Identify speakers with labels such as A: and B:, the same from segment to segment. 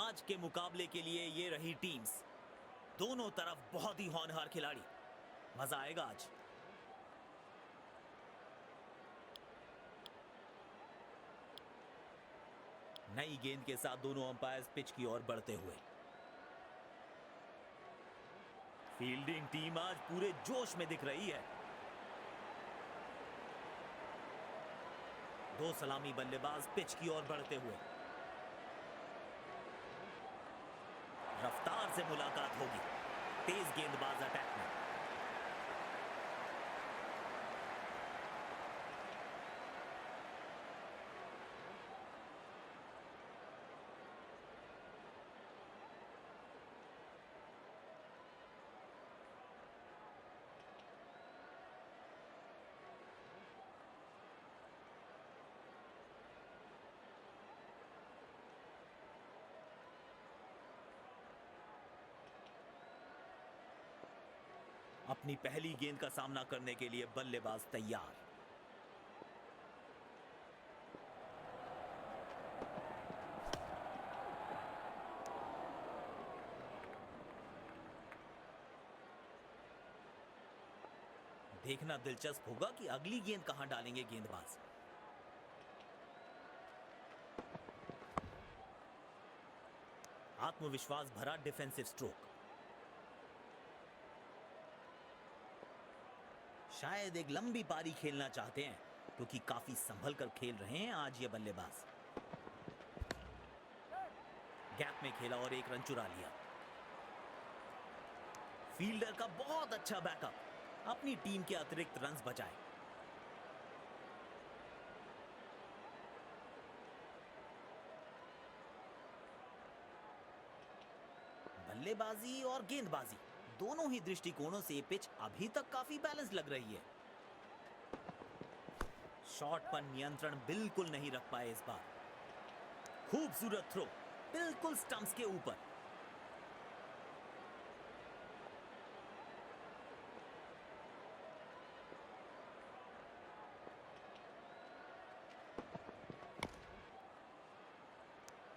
A: आज के मुकाबले के लिए ये रही टीम्स। दोनों तरफ बहुत ही होनहार खिलाड़ी। मजा आएगा आज। नई गेंद के साथ दोनों अंपायर्स पिच की ओर बढ़ते हुए। फील्डिंग टीम आज पूरे जोश में दिख रही है। दो सलामी बल्लेबाज पिच की ओर बढ़ते हुए। रफ्तार से मुलाकात होगी। तेज गेंदबाज अटैक में। अपनी पहली गेंद का सामना करने के लिए बल्लेबाज तैयार। देखना दिलचस्प होगा कि अगली गेंद कहां डालेंगे गेंदबाज। आत्मविश्वास भरा डिफेंसिव स्ट्रोक। शायद एक लंबी पारी खेलना चाहते हैं क्योंकि काफी संभल कर खेल रहे हैं आज ये बल्लेबाज। गैप में खेला और एक रन चुरा लिया। फील्डर का बहुत अच्छा बैकअप। अपनी टीम के अतिरिक्त रन्स बचाए। बल्लेबाजी और गेंदबाजी दोनों ही दृष्टिकोणों से पिच अभी तक काफी बैलेंस लग रही है। शॉट पर नियंत्रण बिल्कुल नहीं रख पाए इस बार। खूबसूरत थ्रो, बिल्कुल स्टंप्स के ऊपर।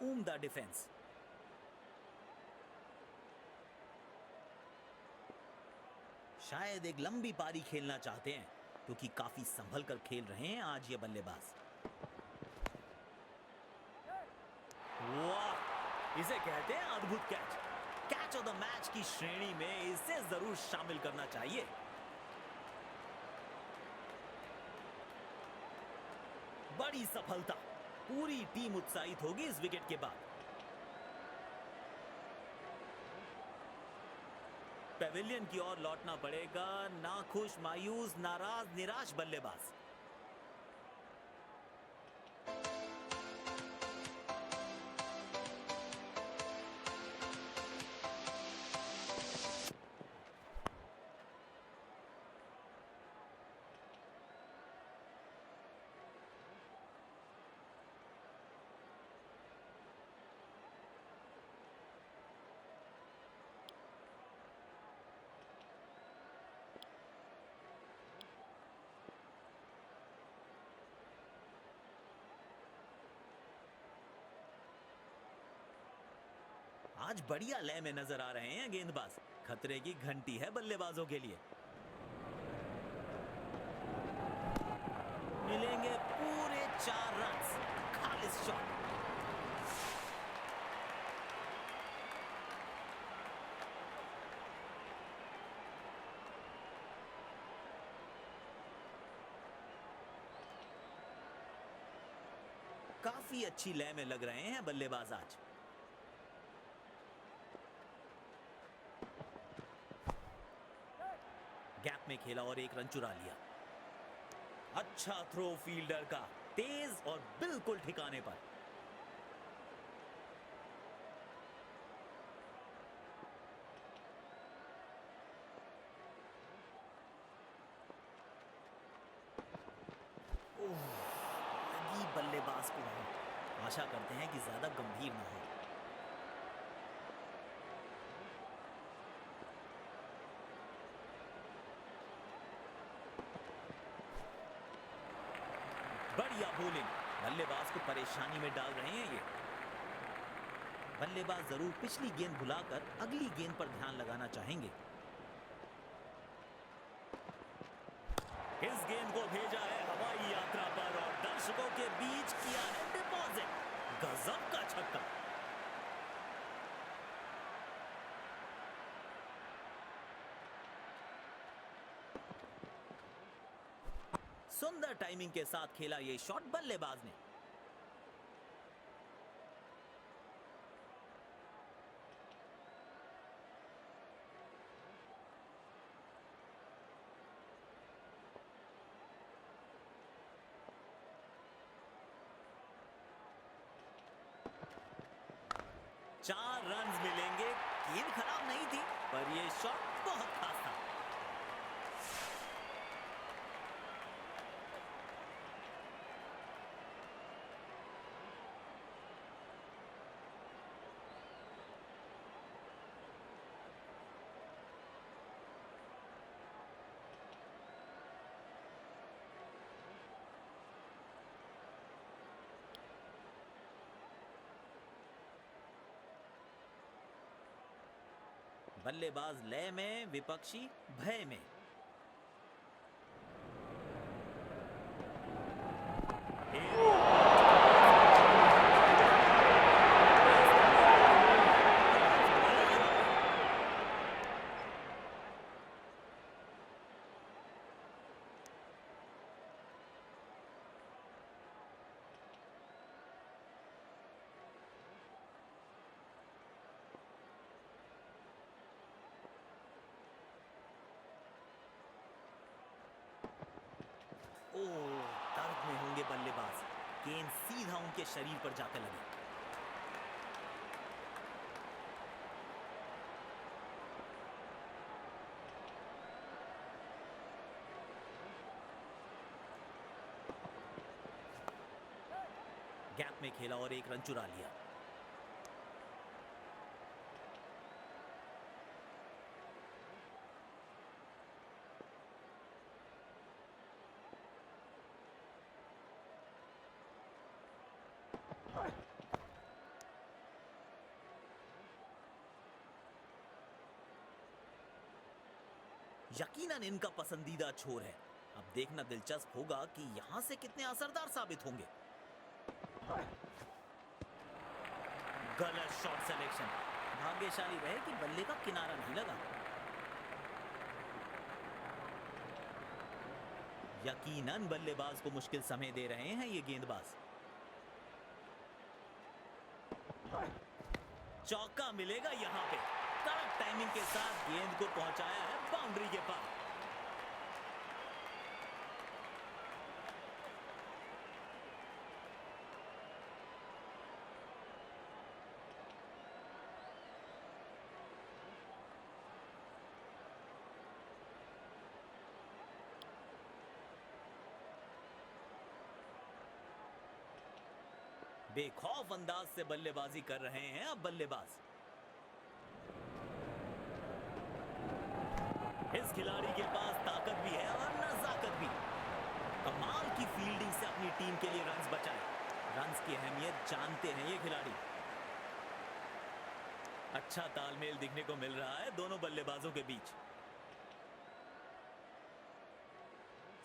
A: उम्दा डिफेंस। शायद एक लंबी पारी खेलना चाहते हैं क्योंकि काफी संभल कर खेल रहे हैं आज ये बल्लेबाज। वाह, इसे कहते हैं अद्भुत catch. Catch of the match की श्रेणी में इसे जरूर शामिल करना चाहिए। बड़ी सफलता। पूरी टीम उत्साहित होगी इस विकेट के बाद। पेविलियन की ओर लौटना पड़ेगा नाखुश, मायूस, नाराज, निराश बल्लेबाज। आज बढ़िया लय में नजर आ रहे हैं गेंदबाज। खतरे की घंटी है बल्लेबाजों के लिए। मिलेंगे पूरे 4 रन। खालिस शॉट। काफी अच्छी लय में लग रहे हैं बल्लेबाज आज। गैप में खेला और एक रन चुरा लिया। अच्छा थ्रो फील्डर का, तेज और बिल्कुल ठिकाने पर। लगी बल्लेबाज को नहीं। आशा करते हैं कि ज्यादा गंभीर ना हो। बढ़िया बॉलिंग। बल्लेबाज को परेशानी में डाल रहे हैं ये। बल्लेबाज जरूर पिछली गेंद भुलाकर अगली गेंद पर ध्यान लगाना चाहेंगे। इस गेंद को भेजा है हवाई यात्रा पर और दर्शकों के बीच किया है डिपॉजिट। गजब का छक्का। सुंदर टाइमिंग के साथ खेला यह शॉट बल्लेबाज ने। चार रन्स मिलेंगे। गेंद खराब नहीं थी पर यह शॉट बहुत खास था। बल्लेबाज लय में, विपक्षी भय में। दर्द में होंगे बल्लेबाज। गेंद सीधा उनके शरीर पर जाकर लगी। गैप में खेला और एक रन चुरा लिया। यकीनन इनका पसंदीदा छोर है। अब देखना दिलचस्प होगा कि यहां से कितने असरदार साबित होंगे। गलत शॉट सिलेक्शन। भाग्यशाली रहे कि बल्ले का किनारा नहीं लगा। यकीनन बल्लेबाज को मुश्किल समय दे रहे हैं ये गेंदबाज। चौका मिलेगा यहां पे। कड़क टाइमिंग के साथ गेंद को पहुंचाया है बाउंड्री के पार। बेखौफ अंदाज से बल्लेबाजी कर रहे हैं अब बल्लेबाज। इस खिलाड़ी के पास ताकत भी है और नजाकत भी। कमाल की फील्डिंग से अपनी टीम के लिए रन्स बचाए। रन्स की अहमियत जानते हैं ये खिलाड़ी। अच्छा तालमेल दिखने को मिल रहा है दोनों बल्लेबाजों के बीच।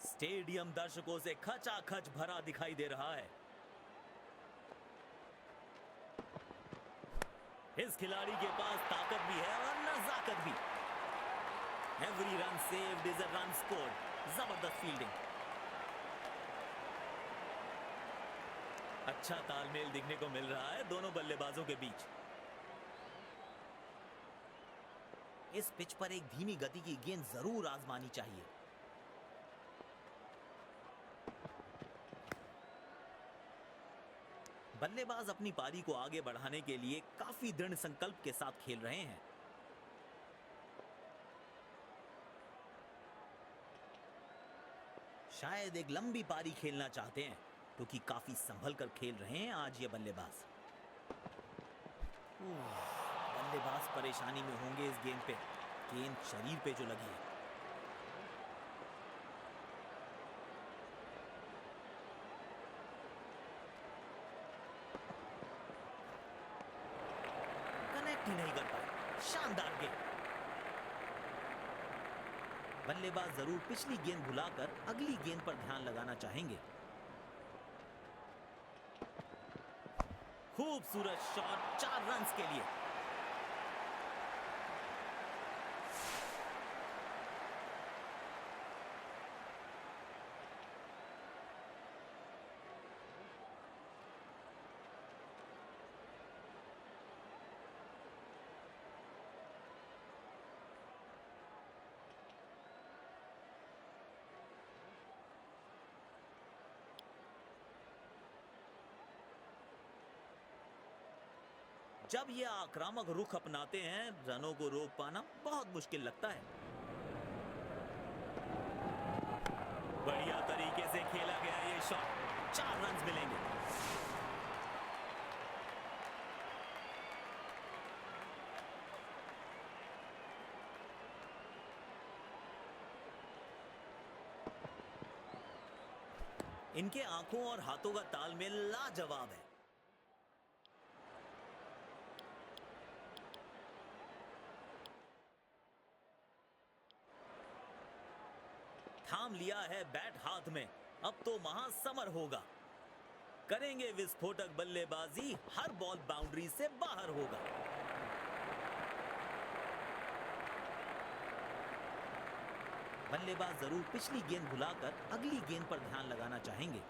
A: स्टेडियम दर्शकों से खचाखच भरा दिखाई दे रहा है। इस खिलाड़ी के पास ताकत भी है और नजाकत भी। Every run saved is a run scored. जबरदस्त फील्डिंग। अच्छा तालमेल दिखने को मिल रहा है दोनों बल्लेबाजों के बीच। इस पिच पर एक धीमी गति की गेंद जरूर आजमानी चाहिए। बल्लेबाज अपनी पारी को आगे बढ़ाने के लिए काफी दृढ़ संकल्प के साथ खेल रहे हैं। शायद एक लंबी पारी खेलना चाहते हैं क्योंकि काफी संभल कर खेल रहे हैं आज ये बल्लेबाज। बल्लेबाज परेशानी में होंगे इस गेंद पे। गेंद शरीर पे जो लगी है। शानदार गेंद। बल्लेबाज जरूर पिछली गेंद भुलाकर अगली गेंद पर ध्यान लगाना चाहेंगे। खूबसूरत शॉट 4 रन्स के लिए। जब ये आक्रामक रुख अपनाते हैं, रनों को रोक पाना बहुत मुश्किल लगता है। बढ़िया तरीके से खेला गया ये शॉट, 4 रन्स मिलेंगे। इनके आंखों और हाथों का तालमेल लाजवाब है। थाम लिया है बैट हाथ में, अब तो महासमर होगा। करेंगे विस्फोटक बल्लेबाजी, हर बॉल बाउंड्री से बाहर होगा। बल्लेबाज जरूर पिछली गेंद भुलाकर अगली गेंद पर ध्यान लगाना चाहेंगे।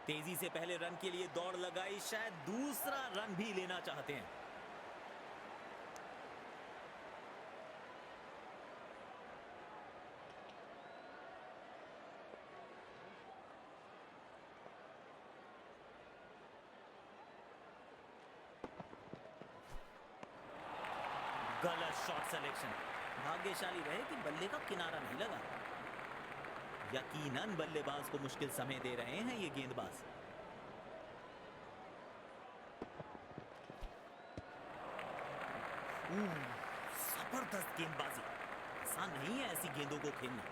A: तेजी से पहले रन के लिए दौड़ लगाई, शायद दूसरा रन भी लेना चाहते हैं। गलत शॉट सिलेक्शन। भाग्यशाली रहे कि बल्ले का किनारा नहीं लगा। यकीनन बल्लेबाज को मुश्किल समय दे रहे हैं ये गेंदबाज। जबरदस्त गेंदबाजी। आसान नहीं है ऐसी गेंदों को खेलना।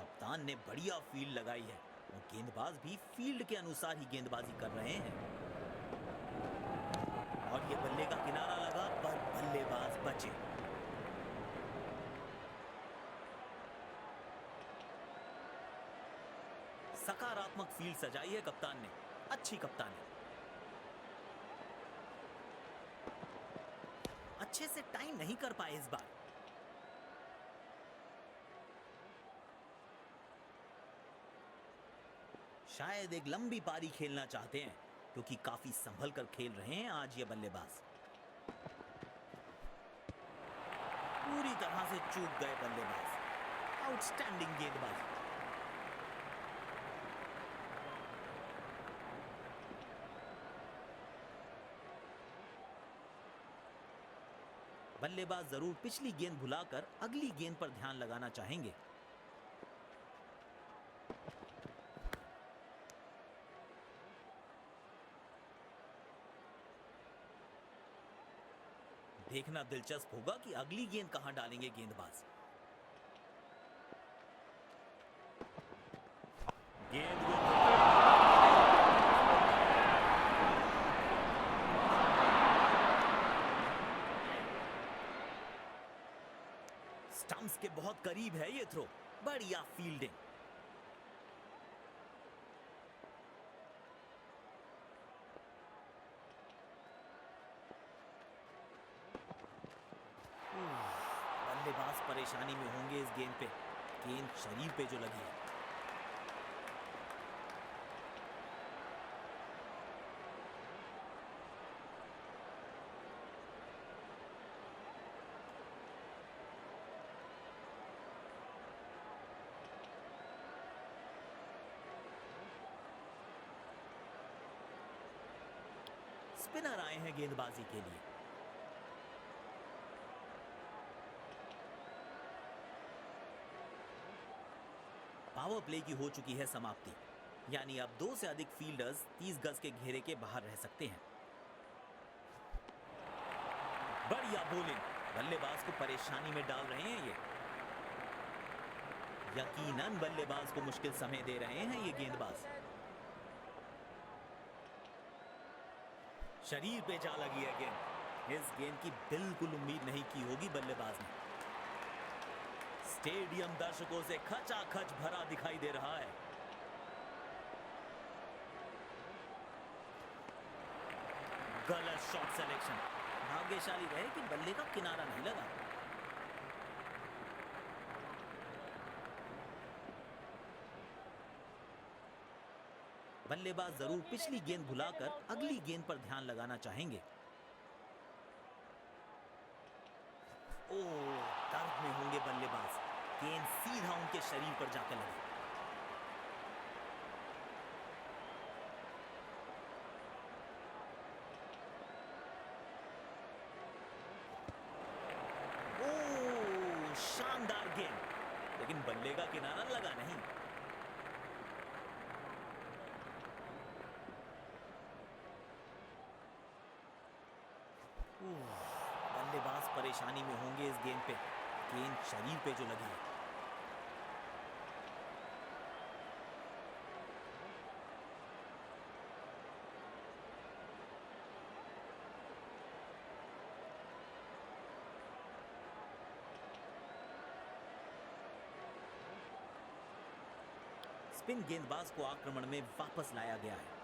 A: कप्तान ने बढ़िया फील्ड लगाई है और गेंदबाज भी फील्ड के अनुसार ही गेंदबाजी कर रहे हैं। और ये बल्ले का किनारा लगा, पर बल्लेबाज बचे। सकारात्मक फील्ड सजाई है कप्तान ने। अच्छी कप्तानी। अच्छे से टाइम नहीं कर पाए इस बार। शायद एक लंबी पारी खेलना चाहते हैं, क्योंकि काफी संभल कर खेल रहे हैं आज ये बल्लेबाज। पूरी तरह से चूक गए बल्लेबाज। आउटस्टैंडिंग गेंदबाजी। बल्लेबाज जरूर पिछली गेंद भुलाकर अगली गेंद पर ध्यान लगाना चाहेंगे। देखना दिलचस्प होगा कि अगली गेंद कहां डालेंगे गेंदबाज। गेंद को स्टंप्स के बहुत करीब है ये थ्रो। बढ़िया फील्डिंग। बल्लेबाज परेशानी में होंगे इस गेंद पे। गेंद शरीर पे जो लगी है। स्पिनर आए हैं गेंदबाजी के लिए। पावर प्ले की हो चुकी है समाप्ति, यानी अब 2 से अधिक फील्डर्स 30 गज के घेरे के बाहर रह सकते हैं। बढ़िया बॉलिंग, बल्लेबाज को परेशानी में डाल रहे हैं ये। यकीनन बल्लेबाज को मुश्किल समय दे रहे हैं ये गेंदबाज। शरीर पे जा लगी है गेंद। इस गेंद की बिल्कुल उम्मीद नहीं की होगी बल्लेबाज ने। स्टेडियम दर्शकों से खचाखच भरा दिखाई दे रहा है। गलत शॉट सिलेक्शन। भाग्यशाली रहे कि बल्ले का किनारा नहीं लगा। बल्लेबाज जरूर पिछली गेंद भुलाकर अगली गेंद पर ध्यान लगाना चाहेंगे। ओह, दर्द में होंगे बल्लेबाज। गेंद सीधा उनके शरीर पर जाकर लगी। ओह, शानदार गेंद, लेकिन बल्ले का किनारा लगा नहीं। बल्लेबाज परेशानी में होंगे इस गेंद पे। गेंद शरीर पे जो लगी है। स्पिन गेंदबाज को आक्रमण में वापस लाया गया है।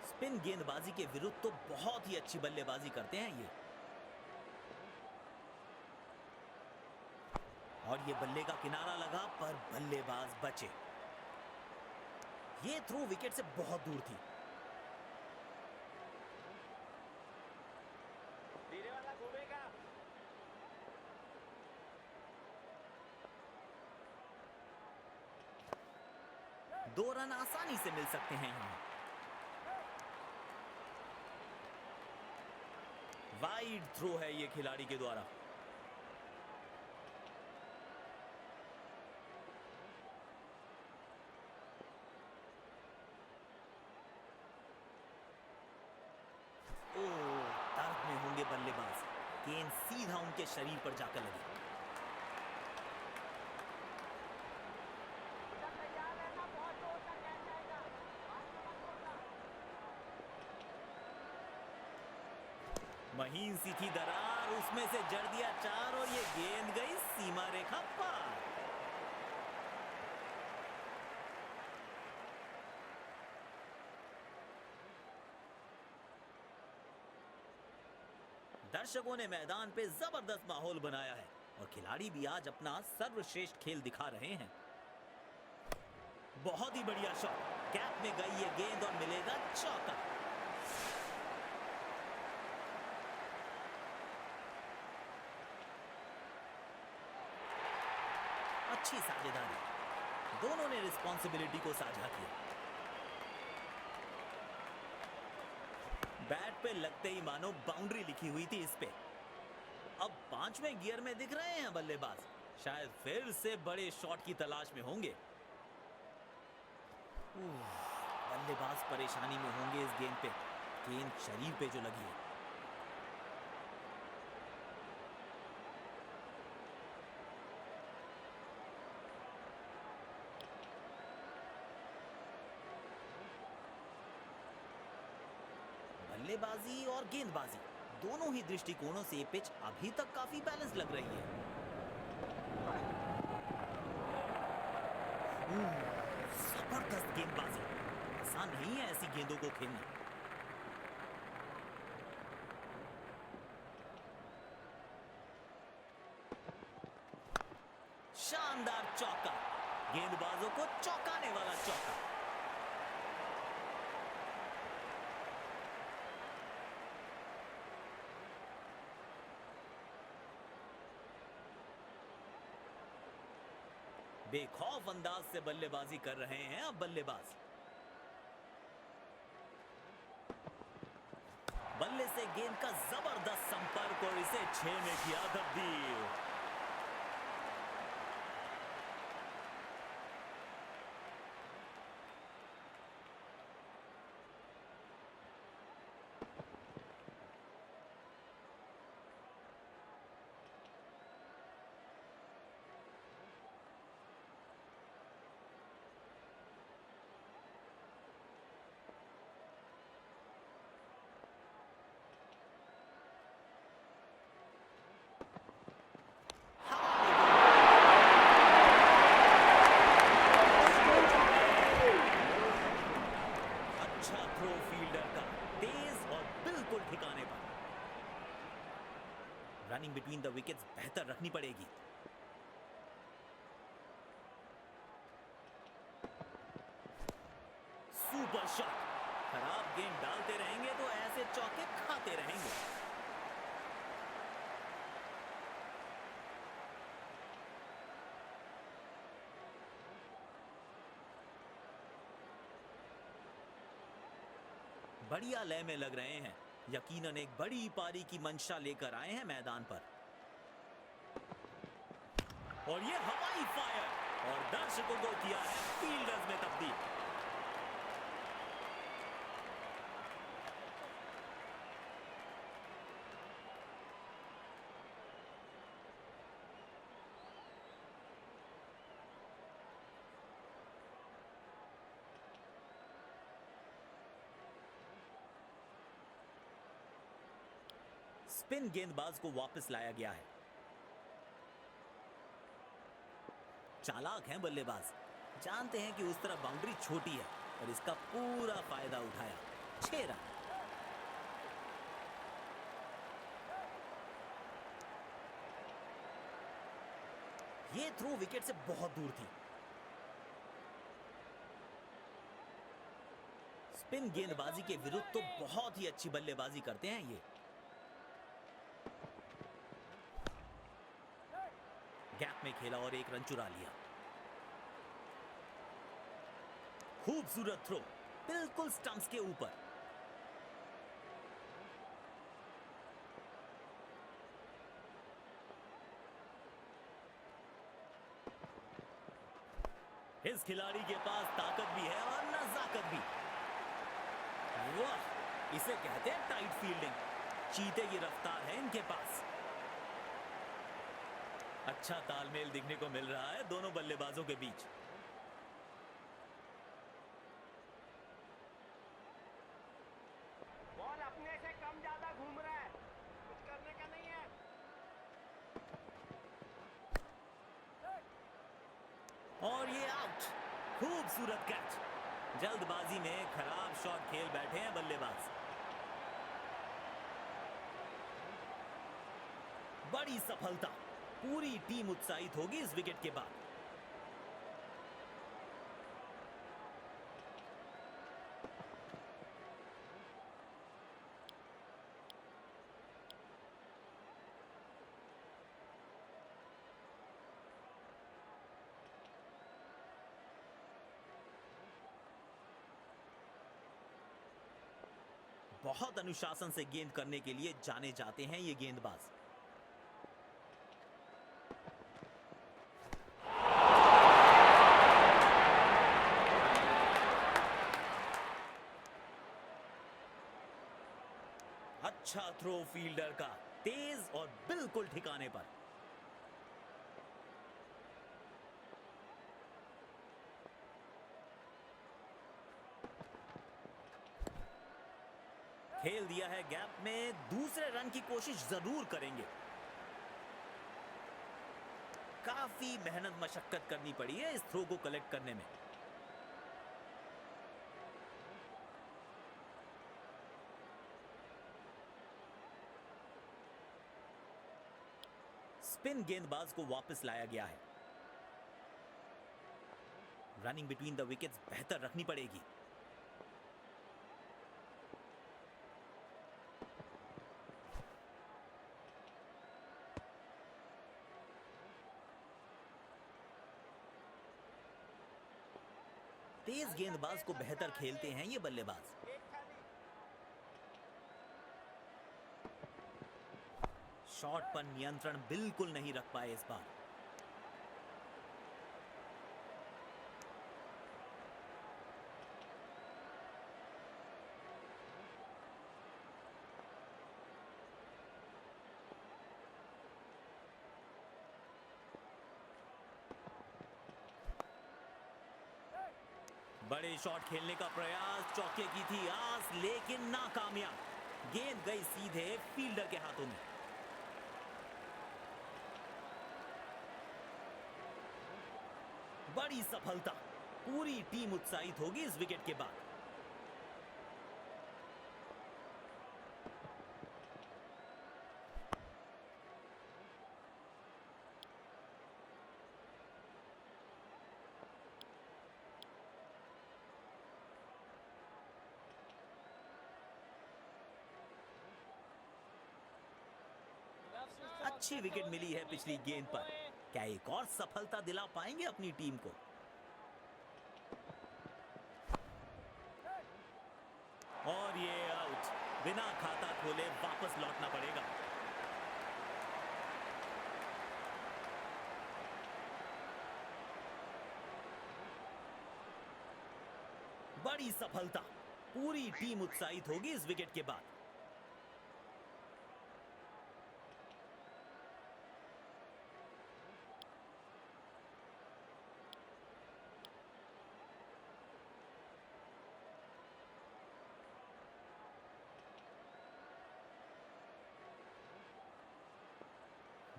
A: स्पिन गेंदबाजी के विरुद्ध तो बहुत ही अच्छी बल्लेबाजी करते हैं ये। और ये बल्ले का किनारा लगा, पर बल्लेबाज बचे। ये थ्रो विकेट से बहुत दूर थी। धीरे वाला घूमेगा। 2 रन आसानी से मिल सकते हैं यहां। वाइड थ्रो है ये खिलाड़ी के द्वारा। ओह, दर्द में होंगे बल्लेबाज। गेंद सीधा उनके शरीर पर जाकर लगी। महीन सी थी दरार, उसमें से जड़ दिया 4 और ये गेंद गई सीमा रेखा पार। दर्शकों ने मैदान पे जबरदस्त माहौल बनाया है और खिलाड़ी भी आज अपना सर्वश्रेष्ठ खेल दिखा रहे हैं। बहुत ही बढ़िया शॉट, गैप में गई ये गेंद और मिलेगा चौका। अच्छी साझेदारी, दोनों ने रिस्पॉन्सिबिलिटी को साझा किया। बैट पे लगते ही मानो बाउंड्री लिखी हुई थी इस पे। अब 5वें गियर में दिख रहे हैं बल्लेबाज, शायद फिर से बड़े शॉट की तलाश में होंगे। बल्लेबाज परेशानी में होंगे इस गेंद पे। गेंद शरीर पे जो लगी है। बल्लेबाजी और गेंदबाजी दोनों ही दृष्टिकोणों से ये पिच अभी तक काफी बैलेंस लग रही है। जबरदस्त गेंदबाजी, आसान नहीं है ऐसी गेंदों को खेलना। शानदार चौका, गेंदबाजों को चौंकाने वाला चौका। बेखौफ अंदाज से बल्लेबाजी कर रहे हैं अब बल्लेबाज। बल्ले से गेंद का जबरदस्त संपर्क और इसे 6 में किया तब्दील। अच्छा थ्रो फील्डर का, तेज और बिल्कुल ठिकाने पर। रनिंग बिटवीन द विकेट्स बेहतर रखनी पड़ेगी। Super shot. खराब गेंद डालते रहेंगे तो ऐसे चौके खाते रहेंगे। बढ़िया लय में लग रहे हैं। यकीनन एक बड़ी पारी की मंशा लेकर आए हैं मैदान पर। और ये हवाई फायर और दर्शकों को किया है फील्डर्स में तब्दील। स्पिन गेंदबाज को वापस लाया गया है। चालाक हैं बल्लेबाज, जानते हैं कि उस तरफ बाउंड्री छोटी है और इसका पूरा फायदा उठाया। 6 रन। ये थ्रो विकेट से बहुत दूर थी। स्पिन गेंदबाजी के विरुद्ध तो बहुत ही अच्छी बल्लेबाजी करते हैं ये। गैप में खेला और एक रन चुरा लिया। खूबसूरत थ्रो, बिल्कुल स्टंप्स के ऊपर। इस खिलाड़ी के पास ताकत भी है और नजाकत भी। वाह, इसे कहते हैं टाइट फील्डिंग। चीते की रफ्तार है इनके पास। अच्छा तालमेल दिखने को मिल रहा है दोनों बल्लेबाजों के बीच।
B: बॉल अपने से कम ज्यादा घूम रहा है, कुछ करने का नहीं है।
A: और ये आउट। खूबसूरत कैच। जल्दबाजी में खराब शॉट खेल बैठे हैं बल्लेबाज। बड़ी सफलता। पूरी टीम उत्साहित होगी इस विकेट के बाद। बहुत अनुशासन से गेंद करने के लिए जाने जाते हैं ये गेंदबाज। अच्छा थ्रो फील्डर का, तेज और बिल्कुल ठिकाने पर। खेल दिया है गैप में, दूसरे रन की कोशिश जरूर करेंगे। काफी मेहनत मशक्कत करनी पड़ी है इस थ्रो को कलेक्ट करने में। स्पिन गेंदबाज को वापस लाया गया है। रनिंग बिटवीन द विकेट्स बेहतर रखनी पड़ेगी। तेज गेंदबाज को बेहतर खेलते हैं ये बल्लेबाज।
B: एक खाली।
A: शॉट पर नियंत्रण बिल्कुल नहीं रख पाए इस बार। बड़े शॉट खेलने का प्रयास, चौके की थी आस लेकिन नाकामयाब। गेंद गई सीधे फील्डर के हाथों में। बड़ी सफलता, पूरी टीम उत्साहित होगी इस विकेट के बाद। अच्छी विकेट मिली है पिछली गेंद पर। क्या एक और सफलता दिला पाएंगे अपनी टीम को? और ये आउट, बिना खाता खोले वापस लौटना पड़ेगा। बड़ी सफलता, पूरी टीम उत्साहित होगी इस विकेट के बाद।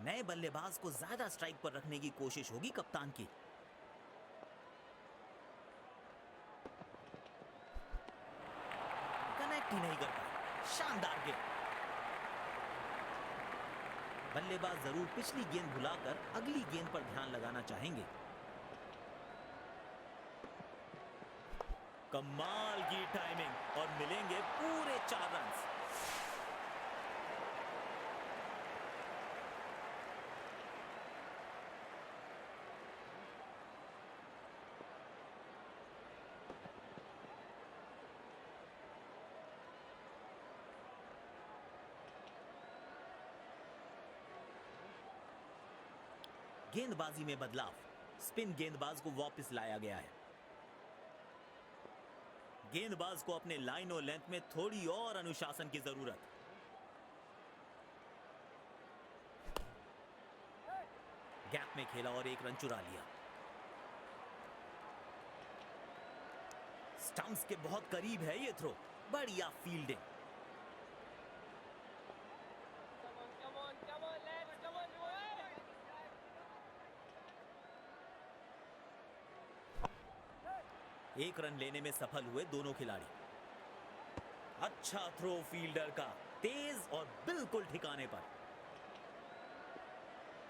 A: नए बल्लेबाज को ज्यादा स्ट्राइक पर रखने की कोशिश होगी कप्तान की। कनेक्ट ही नहीं कर पाए। शानदार गेंद। बल्लेबाज जरूर पिछली गेंद भुलाकर अगली गेंद पर ध्यान लगाना चाहेंगे। कमाल की टाइमिंग और मिलेंगे पूरे 4 रन। गेंदबाजी में बदलाव, स्पिन गेंदबाज को वापस लाया गया है। गेंदबाज को अपने लाइन और लेंथ में थोड़ी और अनुशासन की जरूरत। गैप में खेला और एक रन चुरा लिया। स्टंप्स के बहुत करीब है ये थ्रो। बढ़िया फील्डिंग। एक रन लेने में सफल हुए दोनों खिलाड़ी। अच्छा थ्रो फील्डर का, तेज और बिल्कुल ठिकाने पर।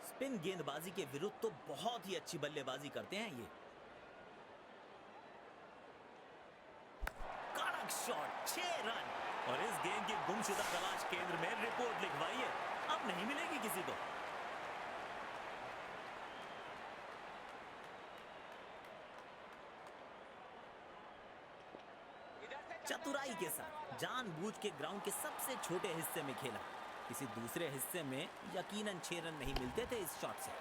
A: स्पिन गेंदबाजी के विरुद्ध तो बहुत ही अच्छी बल्लेबाजी करते हैं ये। कड़क शॉट, 6 रन। और इस गेंद की गुमशुदा तलाश केंद्र में रिपोर्ट लिखवाई है। अब नहीं मिलेगी किसी को। चतुराई के साथ जानबूझ के ग्राउंड के सबसे छोटे हिस्से में खेला। किसी दूसरे हिस्से में यकीनन 6 रन नहीं मिलते थे इस शॉट से।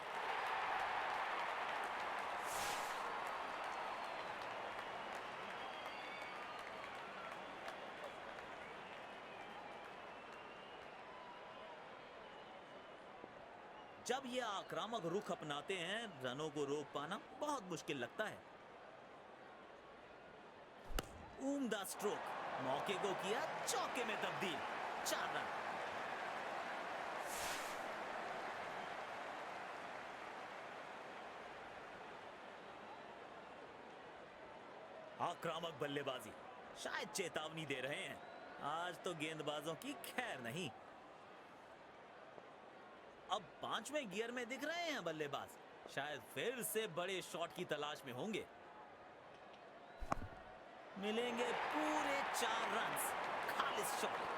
A: जब ये आक्रामक रुख अपनाते हैं, रनों को रोक पाना बहुत मुश्किल लगता है। उम्दा स्ट्रोक, मौके को किया चौके में तब्दील। 4 रन। आक्रामक बल्लेबाजी, शायद चेतावनी दे रहे हैं, आज तो गेंदबाजों की खैर नहीं। अब 5वें गियर में दिख रहे हैं बल्लेबाज, शायद फिर से बड़े शॉट की तलाश में होंगे। मिलेंगे पूरे 4 रन। खालिस शॉट।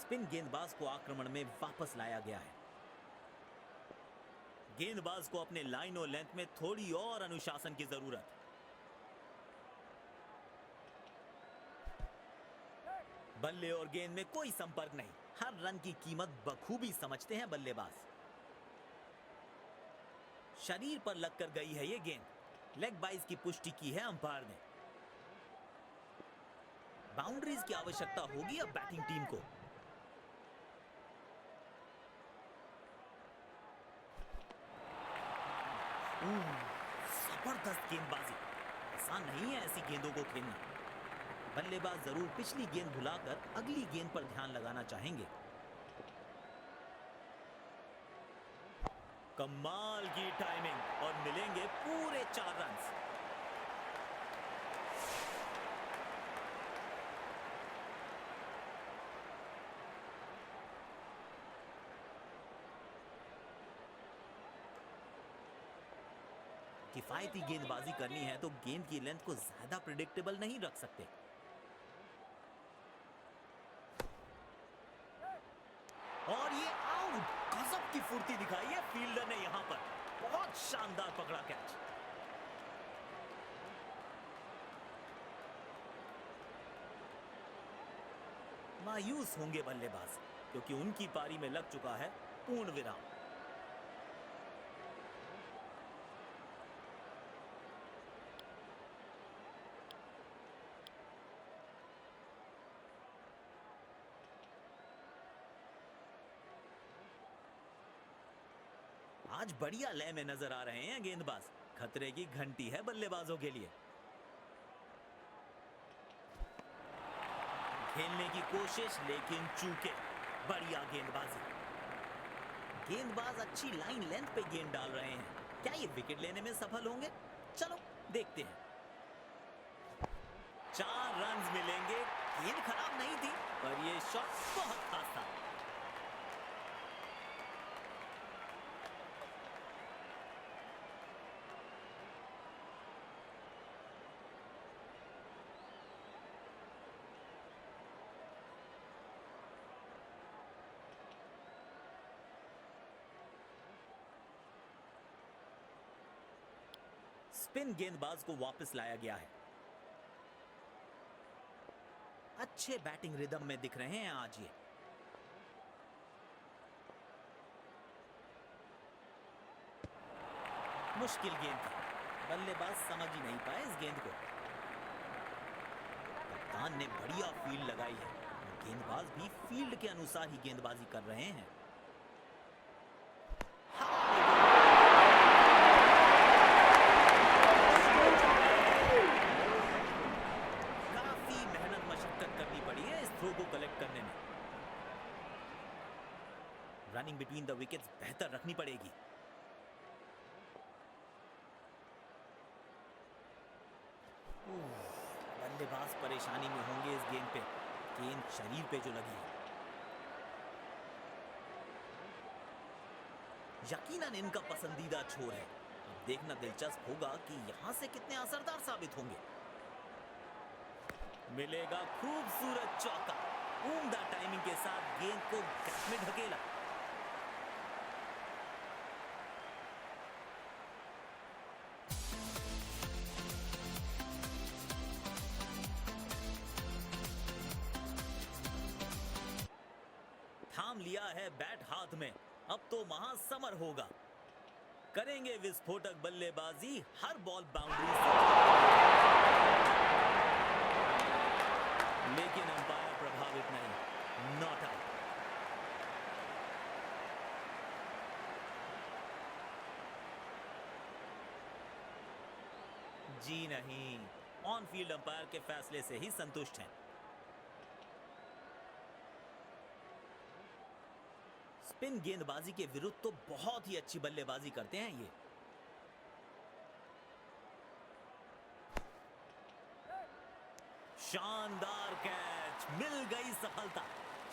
A: स्पिन गेंदबाज को आक्रमण में वापस लाया गया है। गेंदबाज को अपने लाइन और लेंथ में थोड़ी और अनुशासन की जरूरत। बल्ले और गेंद में कोई संपर्क नहीं। हर रन की कीमत बखूबी समझते हैं बल्लेबाज। शरीर पर लगकर गई है ये गेंद। लेग बाइज की पुष्टि की है अंपायर ने। बाउंड्रीज की आवश्यकता होगी अब बैटिंग टीम को। जबरदस्त गेंदबाजी। आसान नहीं है ऐसी गेंदों को खेलना। बल्लेबाज जरूर पिछली गेंद भुलाकर अगली गेंद पर ध्यान लगाना चाहेंगे। कमाल की टाइमिंग और मिलेंगे पूरे 4 रन। किफायती गेंदबाजी करनी है तो गेंद की लेंथ को ज्यादा प्रिडिक्टेबल नहीं रख सकते। और ये आउट। गजब की फुर्ती दिखाई है फील्डर ने यहां पर। बहुत शानदार पकड़ा कैच। मायूस होंगे बल्लेबाज क्योंकि उनकी पारी में लग चुका है पूर्ण विराम। आज बढ़िया लय में नजर आ रहे हैं गेंदबाज। खतरे की घंटी है बल्लेबाजों के लिए। खेलने की कोशिश लेकिन चूके। बढ़िया गेंदबाजी। गेंदबाज अच्छी लाइन लेंथ पे गेंद डाल रहे हैं। क्या ये विकेट लेने में सफल होंगे? चलो देखते हैं। 4 रन मिलेंगे। गेंद खराब नहीं थी पर ये शॉट बहुत खास था। स्पिन गेंदबाज को वापस लाया गया है। अच्छे बैटिंग रिदम में दिख रहे हैं आज ये। मुश्किल गेंद थी। बल्लेबाज समझ ही नहीं पाए इस गेंद को। कप्तान ने बढ़िया फील्ड लगाई है। गेंदबाज भी फील्ड के अनुसार ही गेंदबाजी कर रहे हैं। रनिंग बिटवीन द विकेट्स बेहतर रखनी पड़ेगी। बल्लेबाज परेशानी में होंगे इस गेंद पे। गेंद शरीर पे जो लगी है। यकीनन इनका पसंदीदा छोर है। अब देखना दिलचस्प होगा कि यहां से कितने असरदार साबित होंगे। मिलेगा खूबसूरत चौका। उम्दा टाइमिंग के साथ गेंद को गैप में ढकेला। थाम लिया है बैट हाथ में। अब तो महासमर होगा। करेंगे विस्फोटक बल्लेबाजी। हर बॉल बाउंड्री से। लेकिन अंपायर प्रभावित नहीं। Not out. जी नहीं, ऑन फील्ड अंपायर के फैसले से ही संतुष्ट हैं। स्पिन गेंदबाजी के विरुद्ध तो बहुत ही अच्छी बल्लेबाजी करते हैं ये। शानदार कैच। मिल गई सफलता।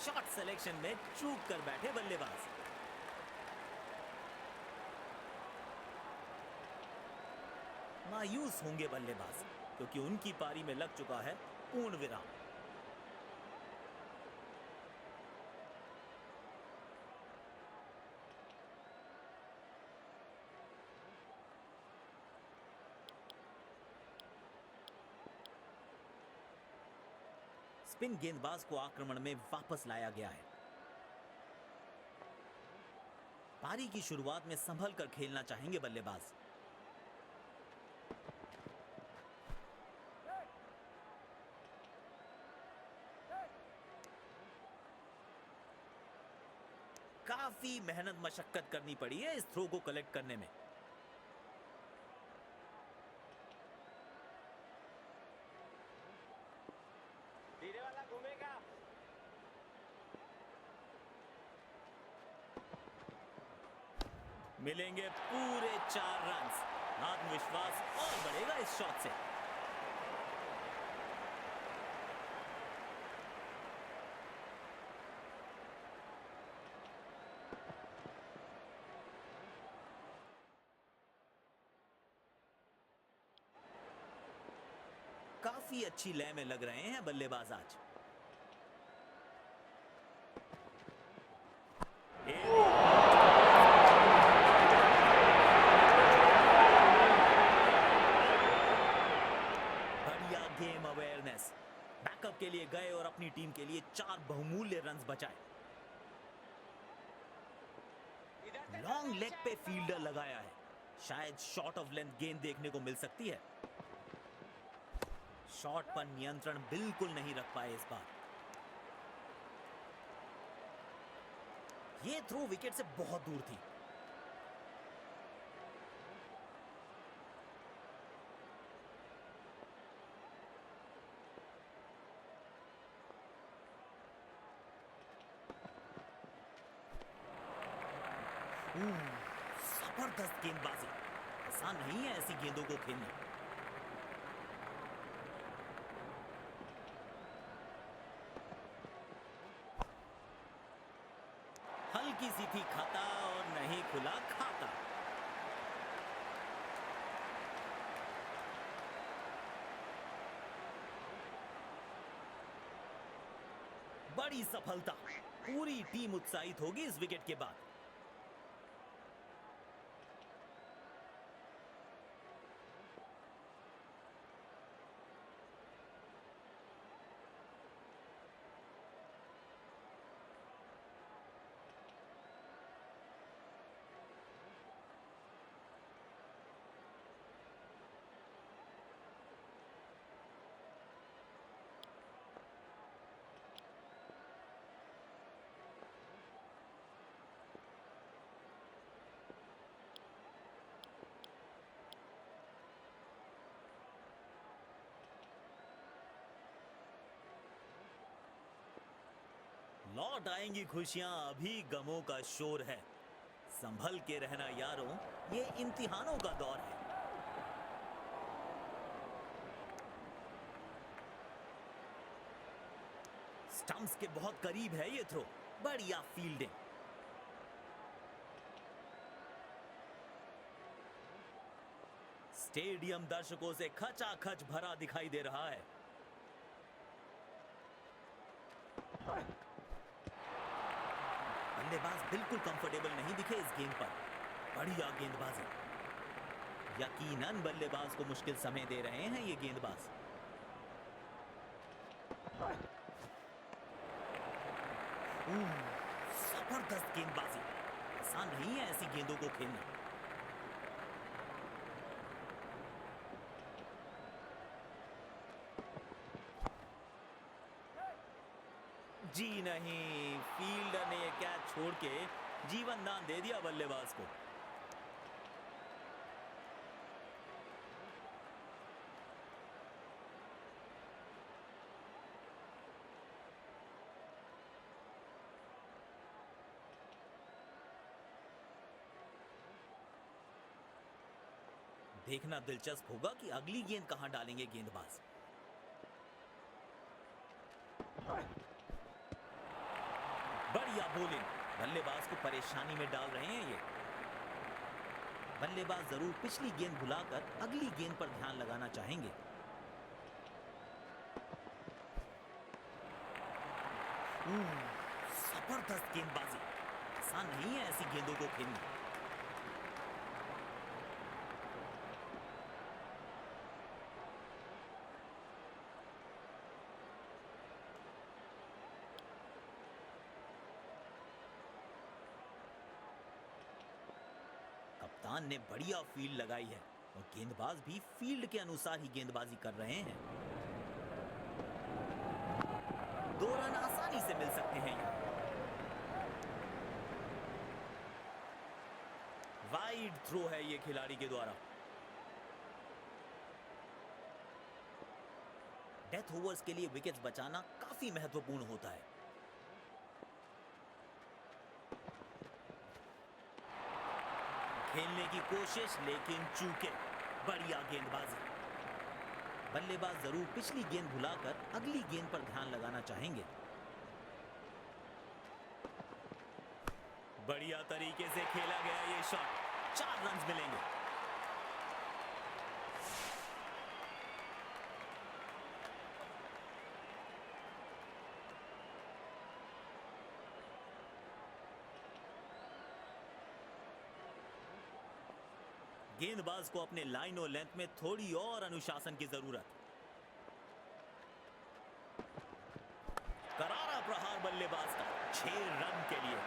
A: शॉट सिलेक्शन में चूक कर बैठे बल्लेबाज। मायूस होंगे बल्लेबाज क्योंकि उनकी पारी में लग चुका है पूर्ण विराम। स्पिन गेंदबाज को आक्रमण में वापस लाया गया है। पारी की शुरुआत में संभल कर खेलना चाहेंगे बल्लेबाज। काफी मेहनत मशक्कत करनी पड़ी है इस थ्रो को कलेक्ट करने में।
B: धीरे वाला घूमेगा।
A: मिलेंगे पूरे 4 रन्स। आत्मविश्वास और बढ़ेगा इस शॉट से। काफी अच्छी लय में लग रहे हैं बल्लेबाज आज। बढ़िया गेम अवेयरनेस। बैकअप के लिए गए और अपनी टीम के लिए 4 बहुमूल्य रन्स बचाए। लॉन्ग लेग पे फील्डर लगाया है। शायद शॉट ऑफ लेंथ गेंद देखने को मिल सकती है। शॉट पर नियंत्रण बिल्कुल नहीं रख पाए इस बार। यह थ्रो विकेट से बहुत दूर थी। जबरदस्त गेंदबाजी। आसान नहीं है ऐसी गेंदों को खेलना। हल्की सी थी खाता और नहीं खुला खाता। बड़ी सफलता। पूरी टीम उत्साहित होगी इस विकेट के बाद। लौट आएंगी खुशियां, अभी गमों का शोर है। संभल के रहना यारों, ये इम्तिहानों का दौर है। स्टंप्स के बहुत करीब है ये थ्रो। बढ़िया फील्डिंग। स्टेडियम दर्शकों से खचाखच भरा दिखाई दे रहा है। बल्लेबाज बिल्कुल कंफर्टेबल नहीं दिखे इस गेंद पर। बढ़िया गेंदबाजी। यकीनन बल्लेबाज को मुश्किल समय दे रहे हैं ये गेंदबाज। जबरदस्त गेंदबाजी। आसान नहीं है ऐसी गेंदों को खेलना। जी नहीं, फील्डर ने यह कैच छोड़ के जीवन दान दे दिया बल्लेबाज को। देखना दिलचस्प होगा कि अगली गेंद कहां डालेंगे गेंदबाज। बढ़िया बॉलिंग। बल्लेबाज को परेशानी में डाल रहे हैं ये। बल्लेबाज जरूर पिछली गेंद भुलाकर अगली गेंद पर ध्यान लगाना चाहेंगे। जबरदस्त गेंदबाजी। आसान नहीं है ऐसी गेंदों को खेलना। कप्तान ने बढ़िया फील्ड लगाई है और गेंदबाज भी फील्ड के अनुसार ही गेंदबाजी कर रहे हैं। 2 रन आसानी से मिल सकते हैं यहाँ। वाइड थ्रो है ये खिलाड़ी के द्वारा। डेथ ओवर्स के लिए विकेट्स बचाना काफी महत्वपूर्ण होता है। खेलने की कोशिश लेकिन चूके। बढ़िया गेंदबाजी। बल्लेबाज जरूर पिछली गेंद भुलाकर अगली गेंद पर ध्यान लगाना चाहेंगे। बढ़िया तरीके से खेला गया ये शॉट। 4 रन मिलेंगे। गेंदबाज को अपने लाइन और लेंथ में थोड़ी और अनुशासन की जरूरत। करारा प्रहार बल्लेबाज का 6 रन के लिए।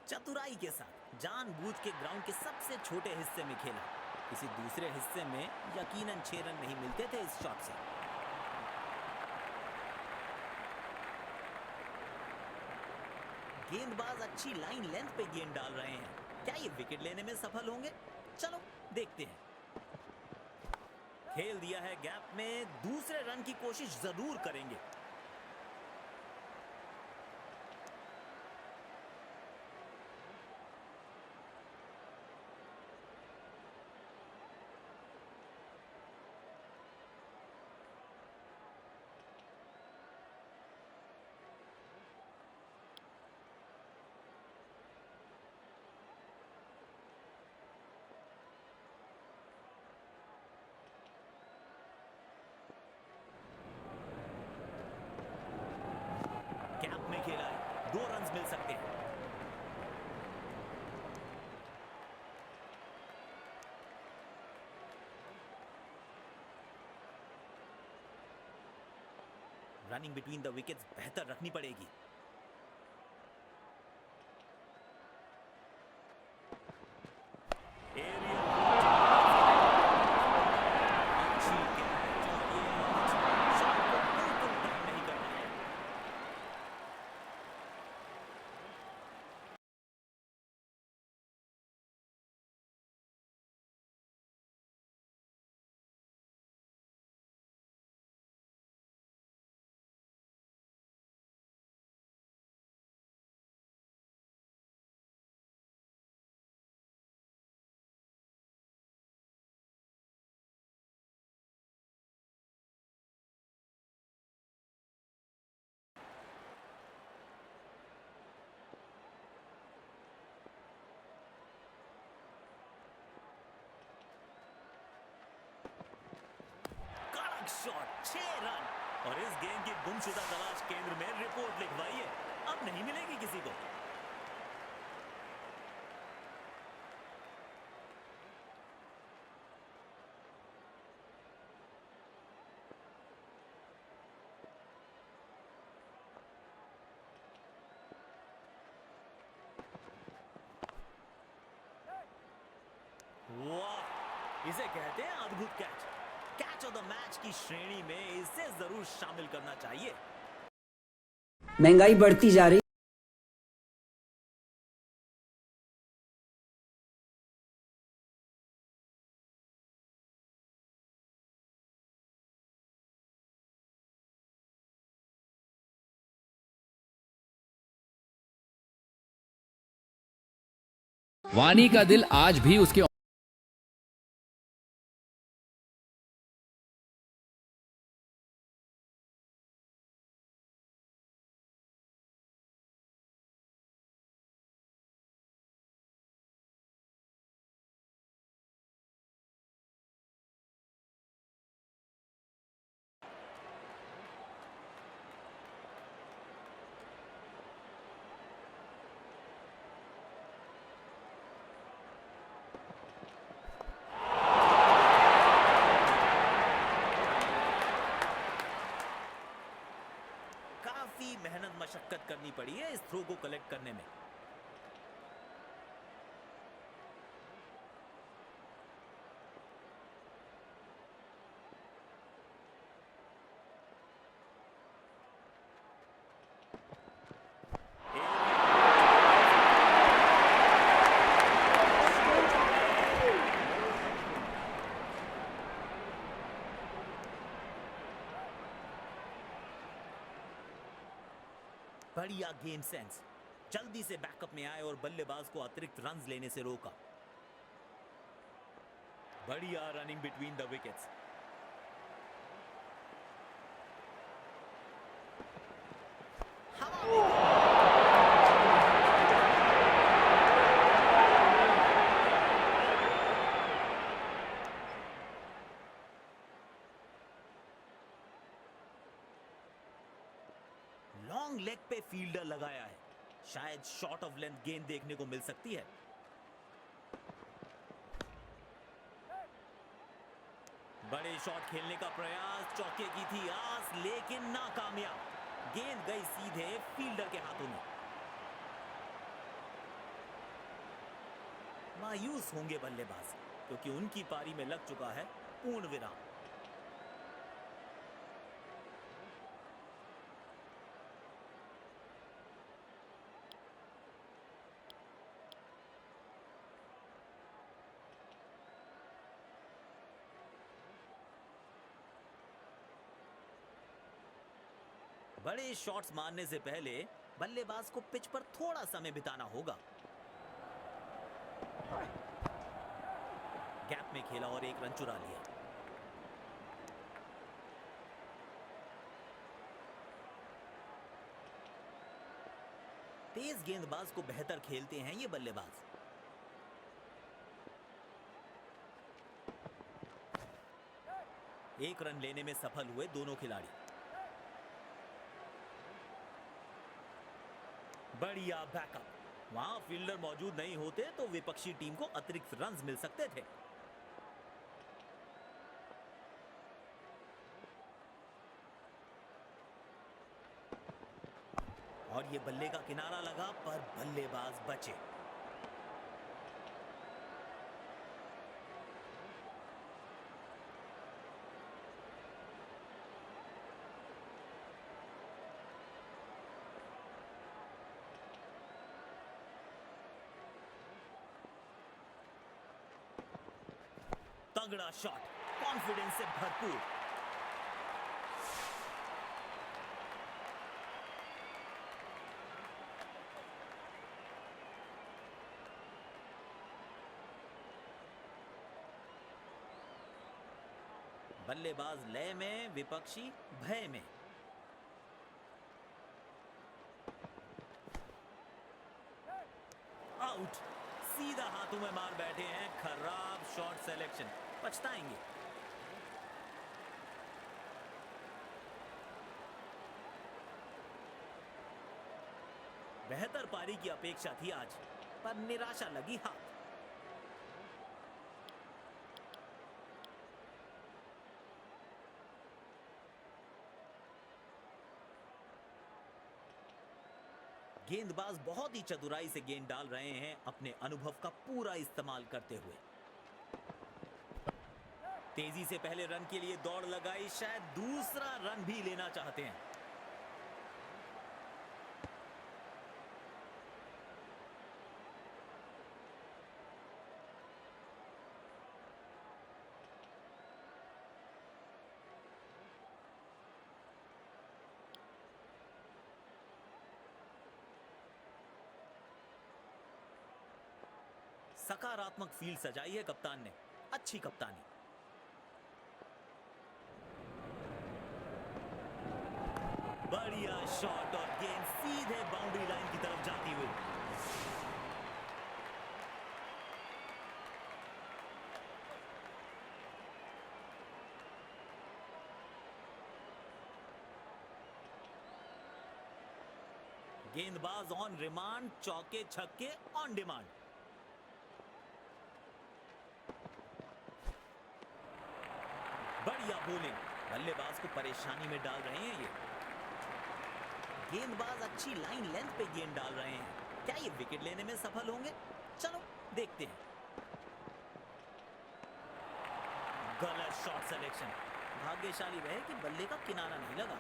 A: चतुराई के साथ जानबूझ के ग्राउंड के सबसे छोटे हिस्से में खेला। किसी दूसरे हिस्से में यकीनन 6 रन नहीं मिलते थे इस शॉट से। गेंदबाज अच्छी लाइन लेंथ पे गेंद डाल रहे हैं। क्या ये विकेट लेने में सफल होंगे? चलो देखते हैं। खेल दिया है गैप में। दूसरे रन की कोशिश जरूर करेंगे। गैप में खेला है। 2 रन मिल सकते हैं। रनिंग बिटवीन द विकेट्स बेहतर रखनी पड़ेगी। अच्छी कैच और ये शॉट को बिल्कुल कम नहीं कर पाए। कड़क शॉट। 6 रन। और इस गेंद की गुमशुदा तलाश केंद्र में रिपोर्ट लिखवाई है। अब नहीं मिलेगी किसी को। वाह, इसे कहते हैं अद्भुत catch. Catch of the match की श्रेणी में इसे जरूर शामिल करना चाहिए।
C: महंगाई बढ़ती जा रही।
D: वानी का दिल आज भी उसके
A: पड़ी है इस थ्रो को कलेक्ट करने में। बढ़िया गेम सेंस, जल्दी से बैकअप में आए और बल्लेबाज को अतिरिक्त रन्स लेने से रोका। बढ़िया running between the wickets. Long leg पे फील्डर लगाया है, शायद शॉर्ट ऑफ लेंथ गेंद देखने को मिल सकती है। बड़े शॉट खेलने का प्रयास, चौके की थी आस लेकिन नाकामयाब। गेंद गई सीधे फील्डर के हाथों में। मायूस होंगे बल्लेबाज क्योंकि उनकी पारी में लग चुका है पूर्ण विराम। बड़े शॉट्स मारने से पहले बल्लेबाज को पिच पर थोड़ा समय बिताना होगा। गैप में खेला और एक रन चुरा लिया। तेज गेंदबाज को बेहतर खेलते हैं ये बल्लेबाज। एक रन लेने में सफल हुए दोनों खिलाड़ी। बढ़िया बैकअप, वहां फील्डर मौजूद नहीं होते तो विपक्षी टीम को अतिरिक्त रन्स मिल सकते थे। और ये बल्ले का किनारा लगा पर बल्लेबाज बचे। तगड़ा शॉट, कॉन्फिडेंस से भरपूर। बल्लेबाज लय में, विपक्षी भय में। आउट, सीधा हाथों में मार बैठे हैं। खराब शॉट सिलेक्शन, पछताएंगे। बेहतर पारी की अपेक्षा थी आज, पर निराशा लगी हाथ। गेंदबाज बहुत ही चतुराई से गेंद डाल रहे हैं, अपने अनुभव का पूरा इस्तेमाल करते हुए। तेजी से पहले रन के लिए दौड़ लगाई, शायद दूसरा रन भी लेना चाहते हैं। सकारात्मक फील्ड सजाई है कप्तान ने, अच्छी कप्तानी। बढ़िया शॉट और गेंद सीधे बाउंड्री लाइन की तरफ जाती हुई। गेंदबाज ऑन रिमांड, चौके छक्के ऑन डिमांड। बढ़िया बॉलिंग, बल्लेबाज को परेशानी में डाल रहे हैं ये। गेंदबाज अच्छी लाइन लेंथ पे गेंद डाल रहे हैं। क्या ये विकेट लेने में सफल होंगे? चलो देखते हैं। गलत शॉट सिलेक्शन। भाग्यशाली रहे कि बल्ले का किनारा नहीं लगा।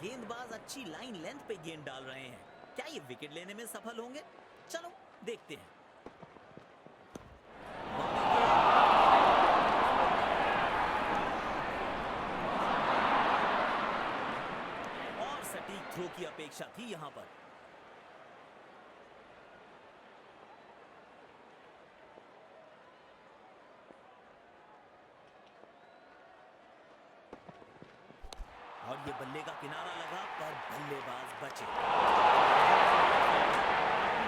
A: गेंदबाज अच्छी लाइन लेंथ पे गेंद डाल रहे हैं। क्या ये विकेट लेने में सफल होंगे? चलो देखते हैं। और सटीक थ्रो की अपेक्षा थी यहां पर। और ये बल्ले का किनारा लगा पर बल्लेबाज बचे।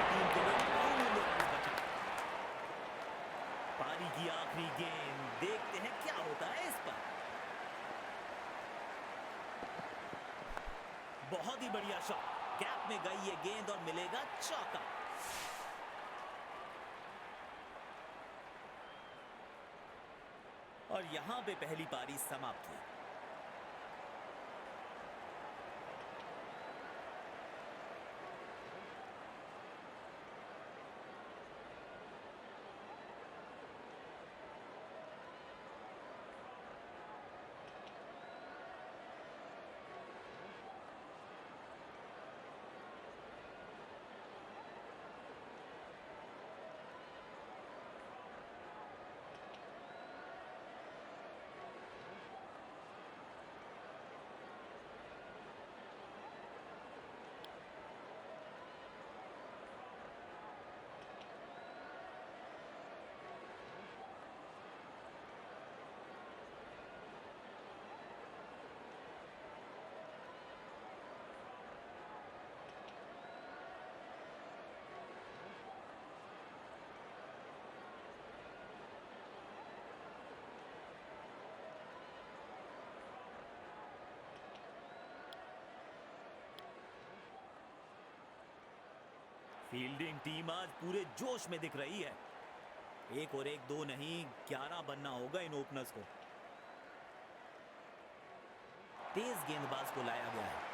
A: टीम के लिए बहुमूल्य रन बचा। पारी की आखिरी गेंद, देखते हैं क्या होता है इस पर। बहुत ही बढ़िया शॉट। गैप में गई ये गेंद और मिलेगा चौका। और यहां पे पहली पारी समाप्त हुई। फील्डिंग टीम आज पूरे जोश में दिख रही है। एक और एक दो नहीं, 11 बनना होगा इन ओपनर्स को। तेज गेंदबाज को लाया गया है।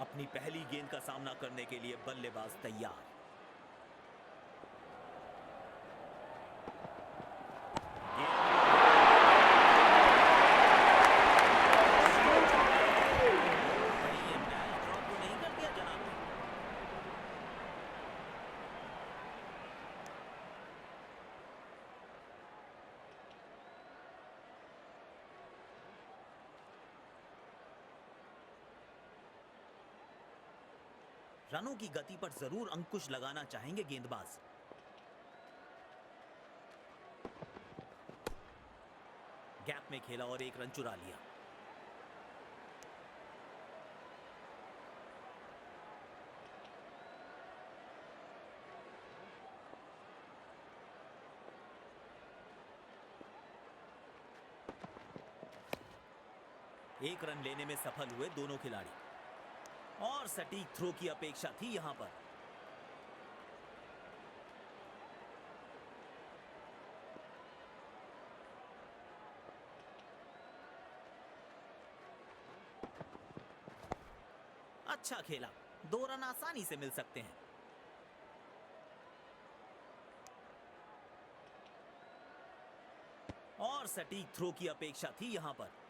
A: अपनी पहली गेंद का सामना करने के लिए बल्लेबाज तैयार। ये मैच ड्रॉ तो नहीं कर दिया जनाब ने? रनों की गति पर जरूर अंकुश लगाना चाहेंगे गेंदबाज। गैप में खेला और एक रन चुरा लिया। एक रन लेने में सफल हुए दोनों खिलाड़ी और सटीक थ्रो की अपेक्षा थी यहां पर। अच्छा खेला, 2 रन आसानी से मिल सकते हैं। और सटीक थ्रो की अपेक्षा थी यहां पर।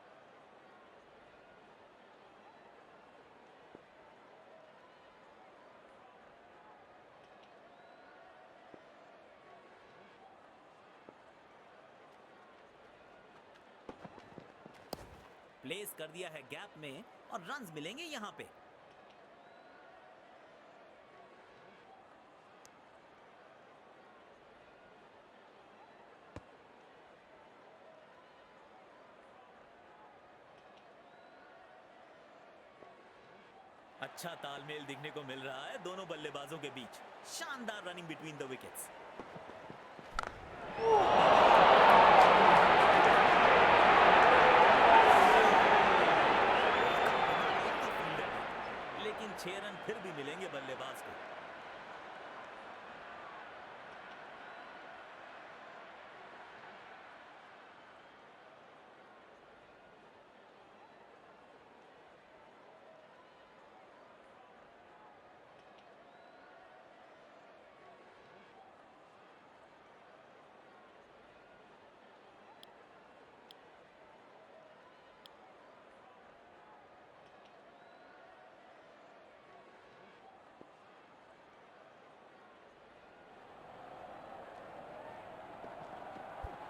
A: प्लेस कर दिया है गैप में और रन्स मिलेंगे यहां पे। अच्छा तालमेल दिखने को मिल रहा है दोनों बल्लेबाजों के बीच। शानदार रनिंग बिटवीन द विकेट्स। लेकिन 6 रन फिर भी मिलेंगे बल्लेबाज को।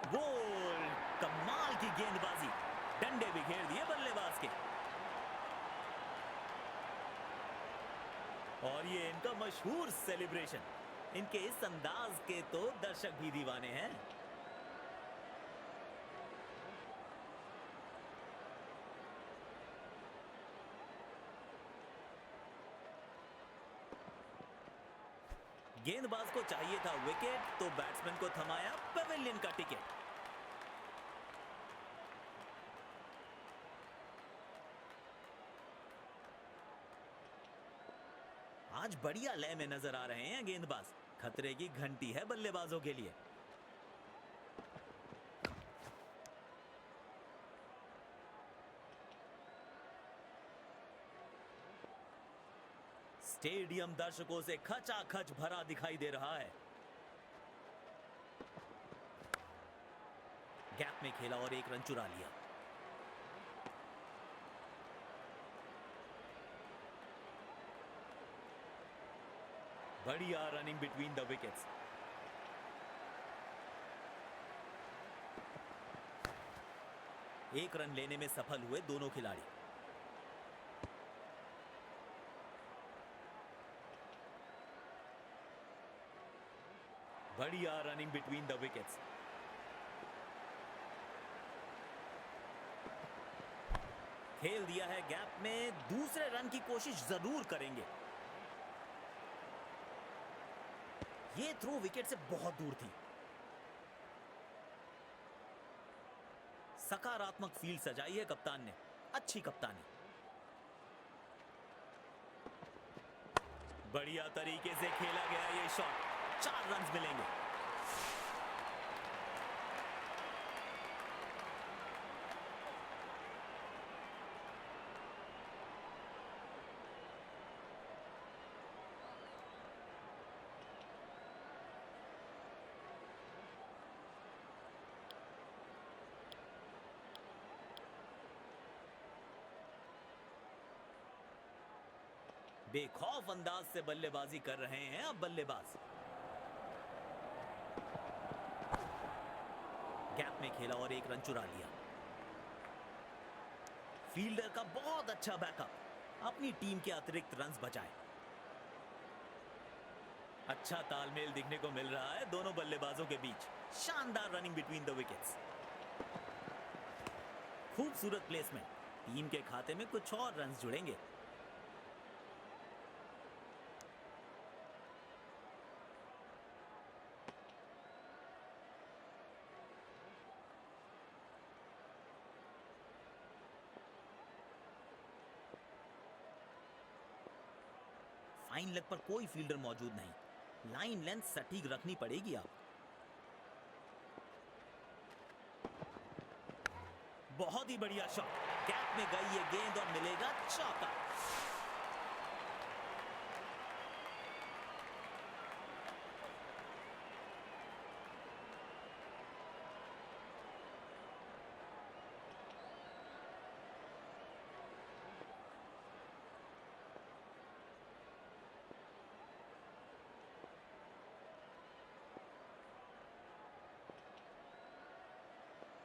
A: बोल, कमाल की गेंदबाजी, डंडे बिखेर दिए बल्लेबाज के। और ये इनका मशहूर सेलिब्रेशन। इनके इस अंदाज के तो दर्शक भी दीवाने हैं। गेंदबाज को चाहिए था विकेट, तो बैट्समैन को थमाया पेविलियन का टिकट। आज बढ़िया लय में नजर आ रहे हैं गेंदबाज। खतरे की घंटी है बल्लेबाजों के लिए। स्टेडियम दर्शकों से खचाखच भरा दिखाई दे रहा है। गैप में खेला और 1 रन चुरा लिया। बढ़िया रनिंग बिटवीन द विकेट्स। एक रन लेने में सफल हुए दोनों खिलाड़ी। बढ़िया रनिंग बिटवीन द विकेट्स। खेल दिया है गैप में, दूसरे रन की कोशिश जरूर करेंगे। ये थ्रो विकेट से बहुत दूर थी। सकारात्मक फील्ड सजाई है कप्तान ने। अच्छी कप्तानी। बढ़िया तरीके से खेला गया ये शॉट। 4 रन मिलेंगे। बेखौफ अंदाज से बल्लेबाजी कर रहे हैं अब बल्लेबाज। गैप में खेला और 1 रन चुरा लिया। फील्डर का बहुत अच्छा बैकअप। अपनी टीम के अतिरिक्त रन्स बचाए। अच्छा तालमेल दिखने को मिल रहा है दोनों बल्लेबाजों के बीच। शानदार रनिंग बिटवीन द विकेट्स। खूबसूरत प्लेसमेंट। टीम के खाते में कुछ और रन्स जुड़ेंगे। फाइन लेग पर कोई फील्डर मौजूद नहीं। लाइन लेंथ सटीक रखनी पड़ेगी आप। बहुत ही बढ़िया शॉट, गैप में गई ये गेंद और मिलेगा चौका।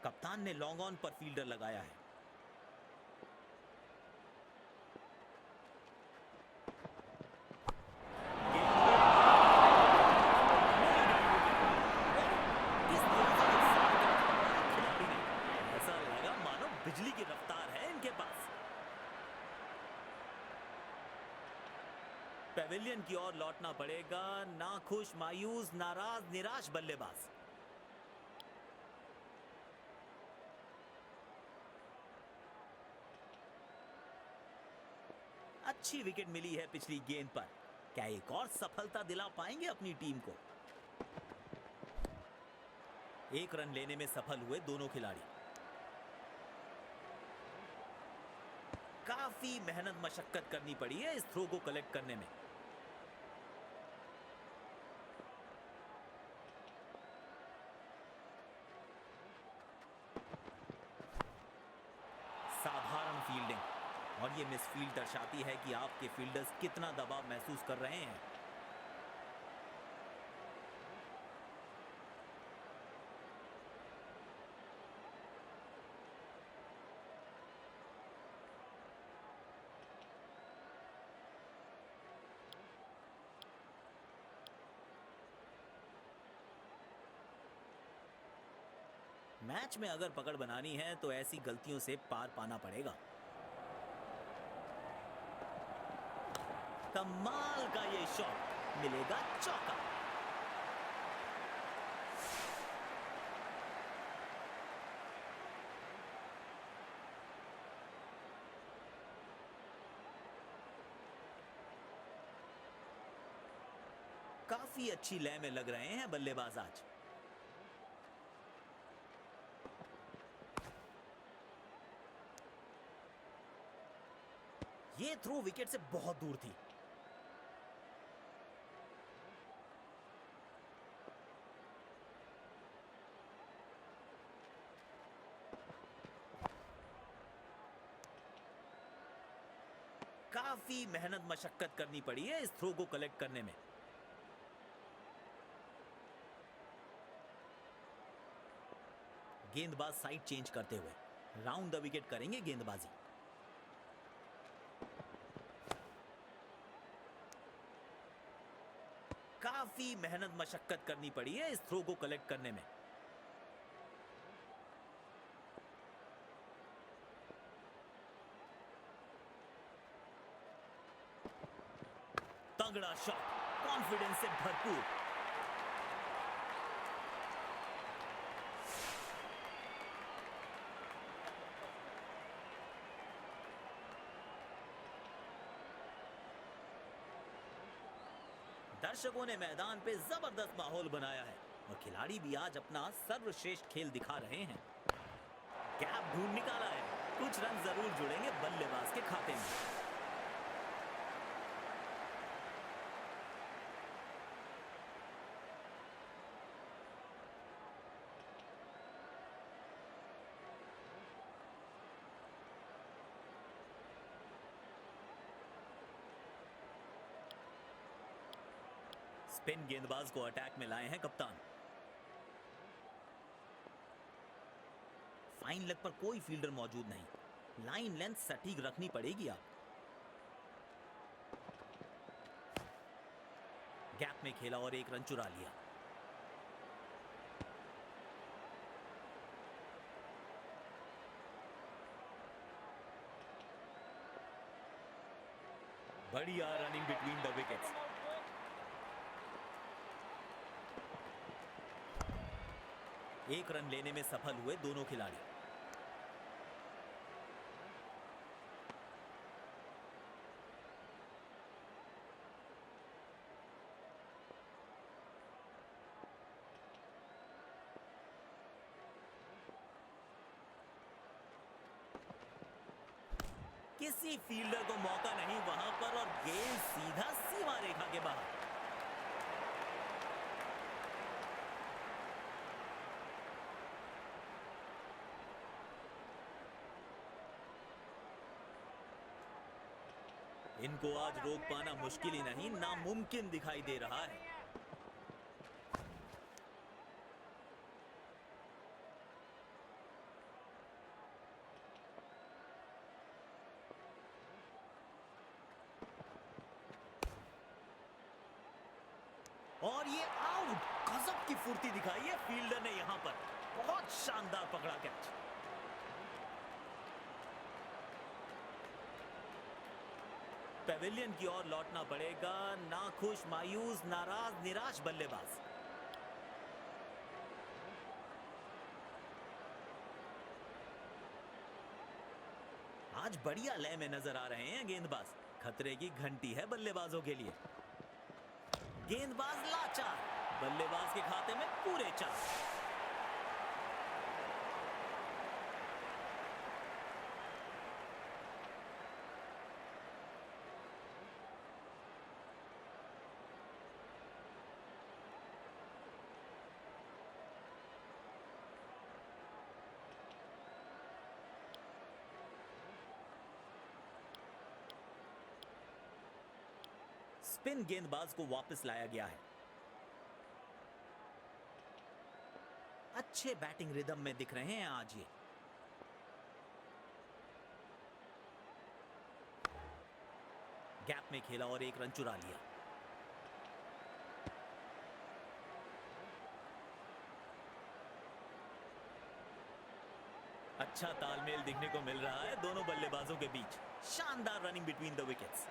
A: कप्तान ने लॉन्ग ऑन पर फील्डर लगाया है। ऐसा लगा मानो बिजली की रफ्तार है इनके पास। पेविलियन की ओर लौटना पड़ेगा। नाखुश, मायूस, नाराज, निराश बल्लेबाज। अच्छी विकेट मिली है पिछली गेंद पर। क्या एक और सफलता दिला पाएंगे अपनी टीम को? एक रन लेने में सफल हुए दोनों खिलाड़ी। काफी मेहनत मशक्कत करनी पड़ी है इस थ्रो को कलेक्ट करने में। साधारण फील्डिंग, और ये मिसफील्ड दर्शाती है कि आपके फील्डर्स कितना दबाव महसूस कर रहे हैं। मैच में अगर पकड़ बनानी है तो ऐसी गलतियों से पार पाना पड़ेगा। कमाल का ये शॉट, मिलेगा चौका। काफी अच्छी लय में लग रहे हैं बल्लेबाज आज। ये थ्रो विकेट से बहुत दूर थी। काफी मेहनत मशक्कत करनी पड़ी है इस थ्रो को कलेक्ट करने में। गेंदबाज साइड चेंज करते हुए राउंड द विकेट करेंगे गेंदबाजी। काफी मेहनत मशक्कत करनी पड़ी है इस थ्रो को कलेक्ट करने में। तगड़ा शॉट, कॉन्फिडेंस से भरपूर। दर्शकों ने मैदान पे जबरदस्त माहौल बनाया है और खिलाड़ी भी आज अपना सर्वश्रेष्ठ खेल दिखा रहे हैं। गैप ढूंढ निकाला है, कुछ रन जरूर जुड़ेंगे बल्लेबाज के खाते में। स्पिन गेंदबाज को अटैक में लाए हैं कप्तान। फाइन लेग पर कोई फील्डर मौजूद नहीं। लाइन लेंथ सटीक रखनी पड़ेगी आप। गैप में खेला और एक रन चुरा लिया। बढ़िया रनिंग बिटवीन द विकेट्स। एक रन लेने में सफल हुए दोनों खिलाड़ी। किसी फील्डर को मौका नहीं वहां पर और गेंद सीधा सीमा रेखा के बाहर। इनको आज रोक पाना मुश्किल ही नहीं, नामुमकिन दिखाई दे रहा है। और ये आउट, गजब की फुर्ती दिखाई है फील्डर ने यहां पर, बहुत शानदार पकड़ा कैच। पेविलियन की ओर लौटना पड़ेगा, नाखुश, मायूस, नाराज, निराश बल्लेबाज। आज बढ़िया लय में नजर आ रहे हैं गेंदबाज, खतरे की घंटी है बल्लेबाजों के लिए। गेंदबाज लाचार, बल्लेबाज के खाते में पूरे 4। स्पिन गेंदबाज को वापस लाया गया है। अच्छे बैटिंग रिदम में दिख रहे हैं आज ये। गैप में खेला और 1 रन चुरा लिया। अच्छा तालमेल दिखने को मिल रहा है दोनों बल्लेबाजों के बीच। शानदार running between the wickets.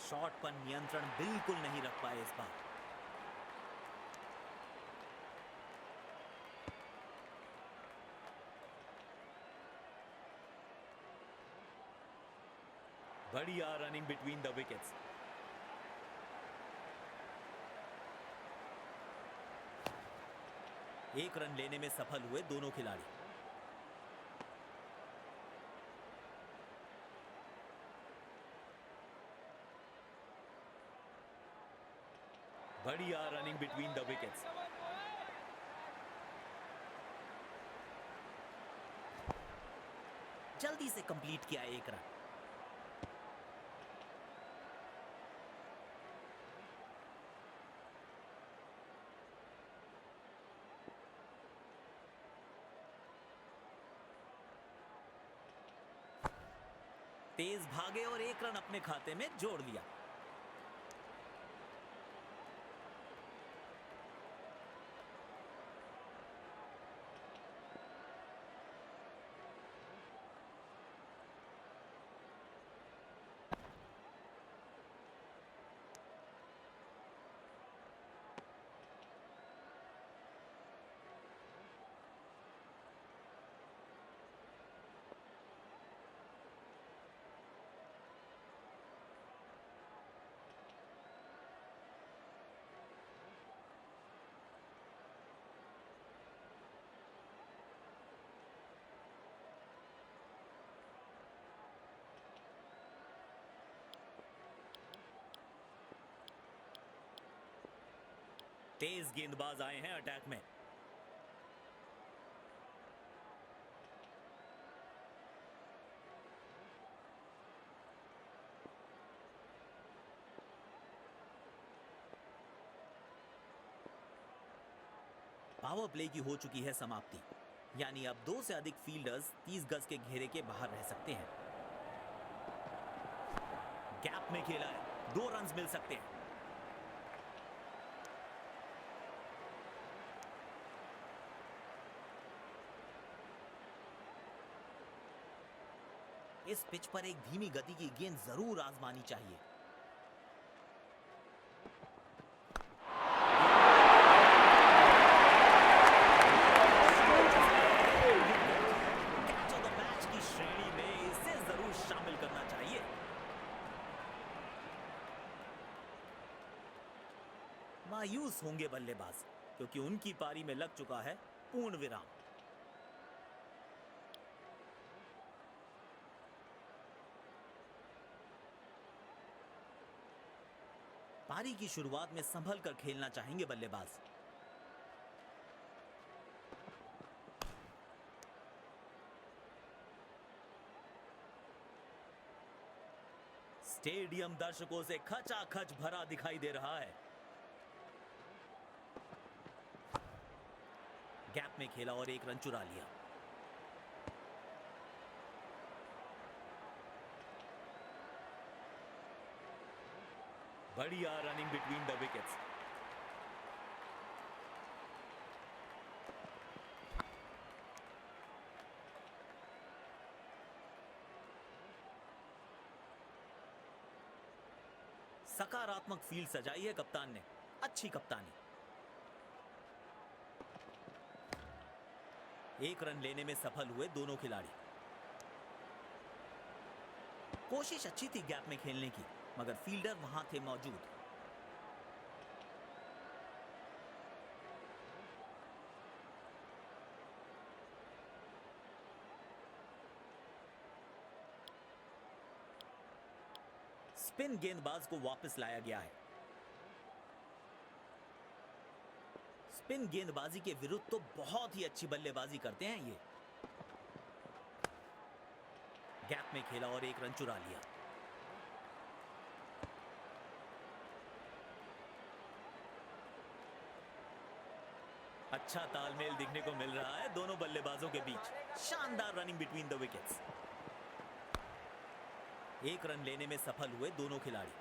A: Shot पर नियंत्रण बिल्कुल नहीं रख पाए इस बार। बढ़िया रनिंग बिटवीन द विकेट्स। एक रन लेने में सफल हुए दोनों खिलाड़ी। बढ़िया रनिंग बिटवीन द विकेट्स। जल्दी से कंप्लीट किया 1 रन। तेज भागे और 1 रन अपने खाते में जोड़ लिया। तेज गेंदबाज आए हैं अटैक में। पावर प्ले की हो चुकी है समाप्ति, यानी अब 2 से अधिक फील्डर्स 30 गज के घेरे के बाहर रह सकते हैं। गैप में खेला है, 2 रन मिल सकते हैं। इस पिच पर एक धीमी गति की गेंद जरूर आजमानी चाहिए। कैच ऑफ द मैच की श्रेणी में इसे जरूर शामिल करना चाहिए। मायूस होंगे बल्लेबाज, क्योंकि उनकी पारी में लग चुका है पूर्ण विराम। पारी की शुरुआत में संभल कर खेलना चाहेंगे बल्लेबाज। स्टेडियम दर्शकों से खचाखच भरा दिखाई दे रहा है। गैप में खेला और एक रन चुरा लिया। बढ़िया रनिंग बिटवीन द विकेट्स। सकारात्मक फील्ड सजाई है कप्तान ने। अच्छी कप्तानी। एक रन लेने में सफल हुए दोनों खिलाड़ी। कोशिश अच्छी थी गैप में खेलने की, मगर फील्डर वहां थे मौजूद। स्पिन गेंदबाज को वापस लाया गया है। स्पिन गेंदबाजी के विरुद्ध तो बहुत ही अच्छी बल्लेबाजी करते हैं ये। गैप में खेला और एक रन चुरा लिया। अच्छा तालमेल दिखने को मिल रहा है दोनों बल्लेबाजों के बीच। शानदार रनिंग बिटवीन द विकेट्स। एक रन लेने में सफल हुए दोनों खिलाड़ी।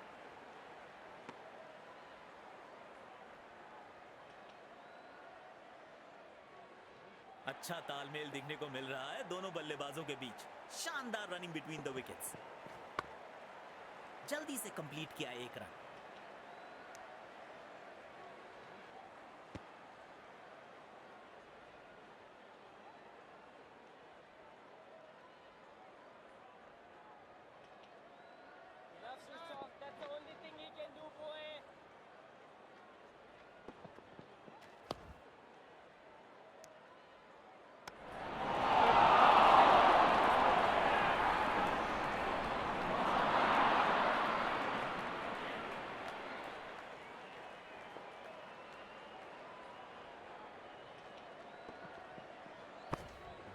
A: अच्छा तालमेल दिखने को मिल रहा है दोनों बल्लेबाजों के बीच। शानदार रनिंग बिटवीन द विकेट्स। जल्दी से कंप्लीट किया एक run.
B: He loves to talk. That's the only thing he can do, boy.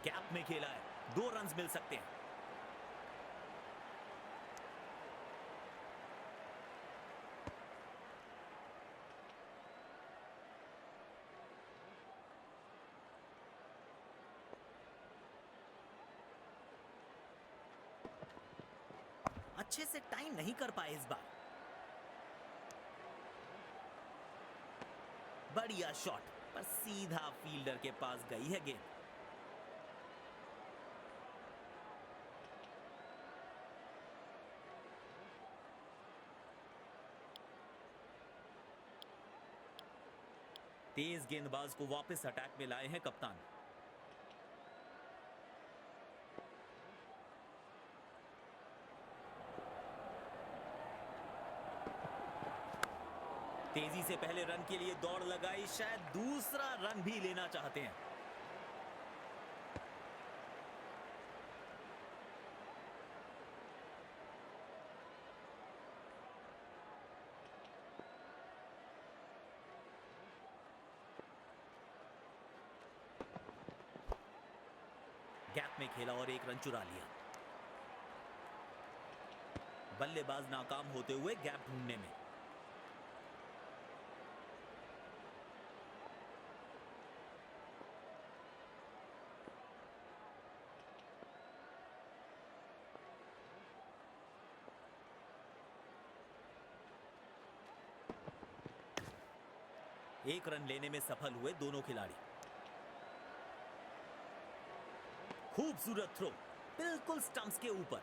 A: Gap में खेला है, 2 रन मिल सकते हैं। अच्छे से टाइम नहीं कर पाए इस बार। बढ़िया शॉट, पर सीधा फील्डर के पास गई है गेंद। तेज गेंदबाज को वापस अटैक में लाए हैं कप्तान। तेजी से पहले रन के लिए दौड़ लगाई, शायद दूसरा रन भी लेना चाहते हैं। गैप में खेला और एक रन चुरा लिया। बल्लेबाज नाकाम होते हुए गैप ढूंढने में। एक रन लेने में सफल हुए दोनों खिलाड़ी। खूबसूरत थ्रो, बिल्कुल स्टंप्स के ऊपर।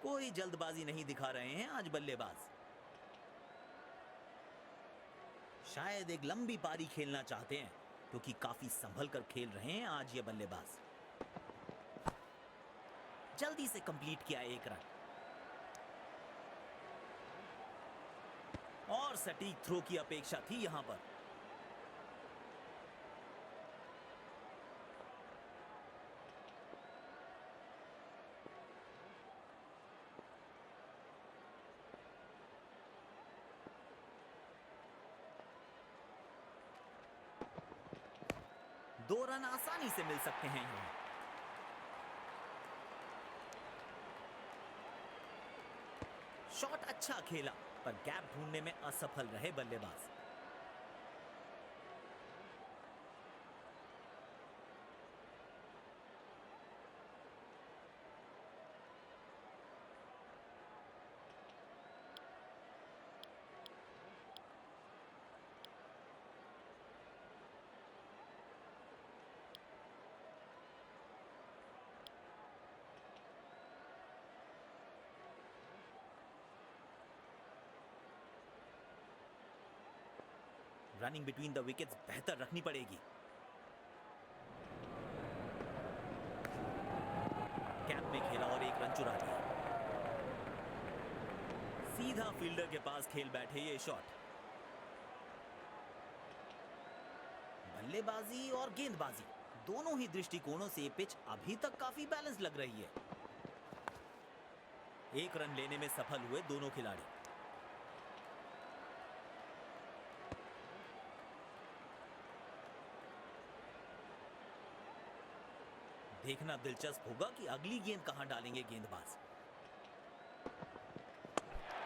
A: कोई जल्दबाजी नहीं दिखा रहे हैं आज बल्लेबाज। शायद एक लंबी पारी खेलना चाहते हैं, क्योंकि काफी संभल कर खेल रहे हैं आज ये बल्लेबाज। जल्दी से कंप्लीट किया एक रन। और और सटीक थ्रो की अपेक्षा थी यहां पर। दो रन आसानी से मिल सकते हैं यहां। शॉट अच्छा खेला पर गैप ढूंढने में असफल रहे बल्लेबाज। रनिंग बिटवीन द विकेट्स बेहतर रखनी पड़ेगी। कैप में खेला और एक रन चुरा लिया। सीधा फील्डर के पास खेल बैठे ये शॉट। बल्लेबाजी और गेंदबाजी दोनों ही दृष्टिकोणों से ये पिच अभी तक काफी बैलेंस लग रही है। एक रन लेने में सफल हुए दोनों खिलाड़ी। देखना दिलचस्प होगा कि अगली गेंद कहां डालेंगे गेंदबाज।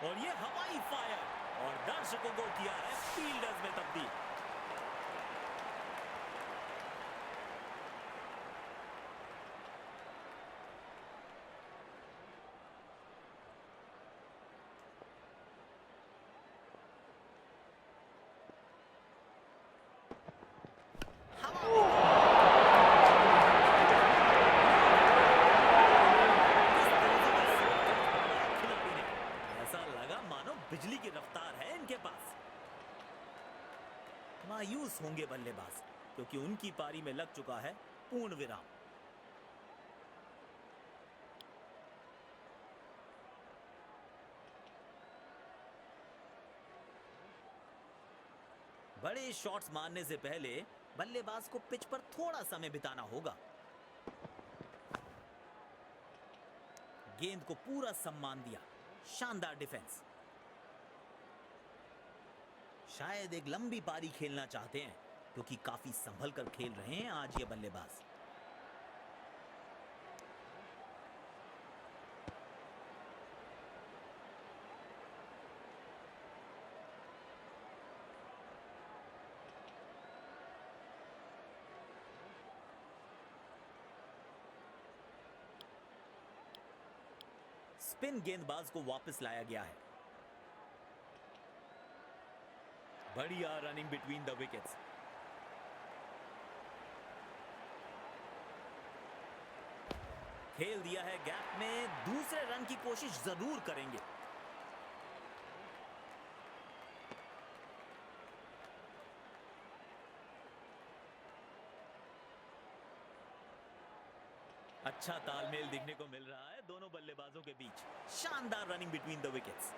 A: और ये हवाई फायर और दर्शकों को किया है फील्डर्स में तब्दील। बिजली की रफ्तार है इनके पास। मायूस होंगे बल्लेबाज क्योंकि उनकी पारी में लग चुका है पूर्ण विराम। बड़े शॉट्स मारने से पहले बल्लेबाज को पिच पर थोड़ा समय बिताना होगा। गेंद को पूरा सम्मान दिया। शानदार डिफेंस। शायद एक लंबी पारी खेलना चाहते हैं क्योंकि काफी संभल कर खेल रहे हैं आज ये बल्लेबाज। स्पिन गेंदबाज को वापस लाया गया है। बढ़िया रनिंग बिटवीन द विकेट्स। खेल दिया है गैप में। दूसरे रन की कोशिश जरूर करेंगे। अच्छा तालमेल दिखने को मिल रहा है दोनों बल्लेबाजों के बीच। शानदार running between the wickets.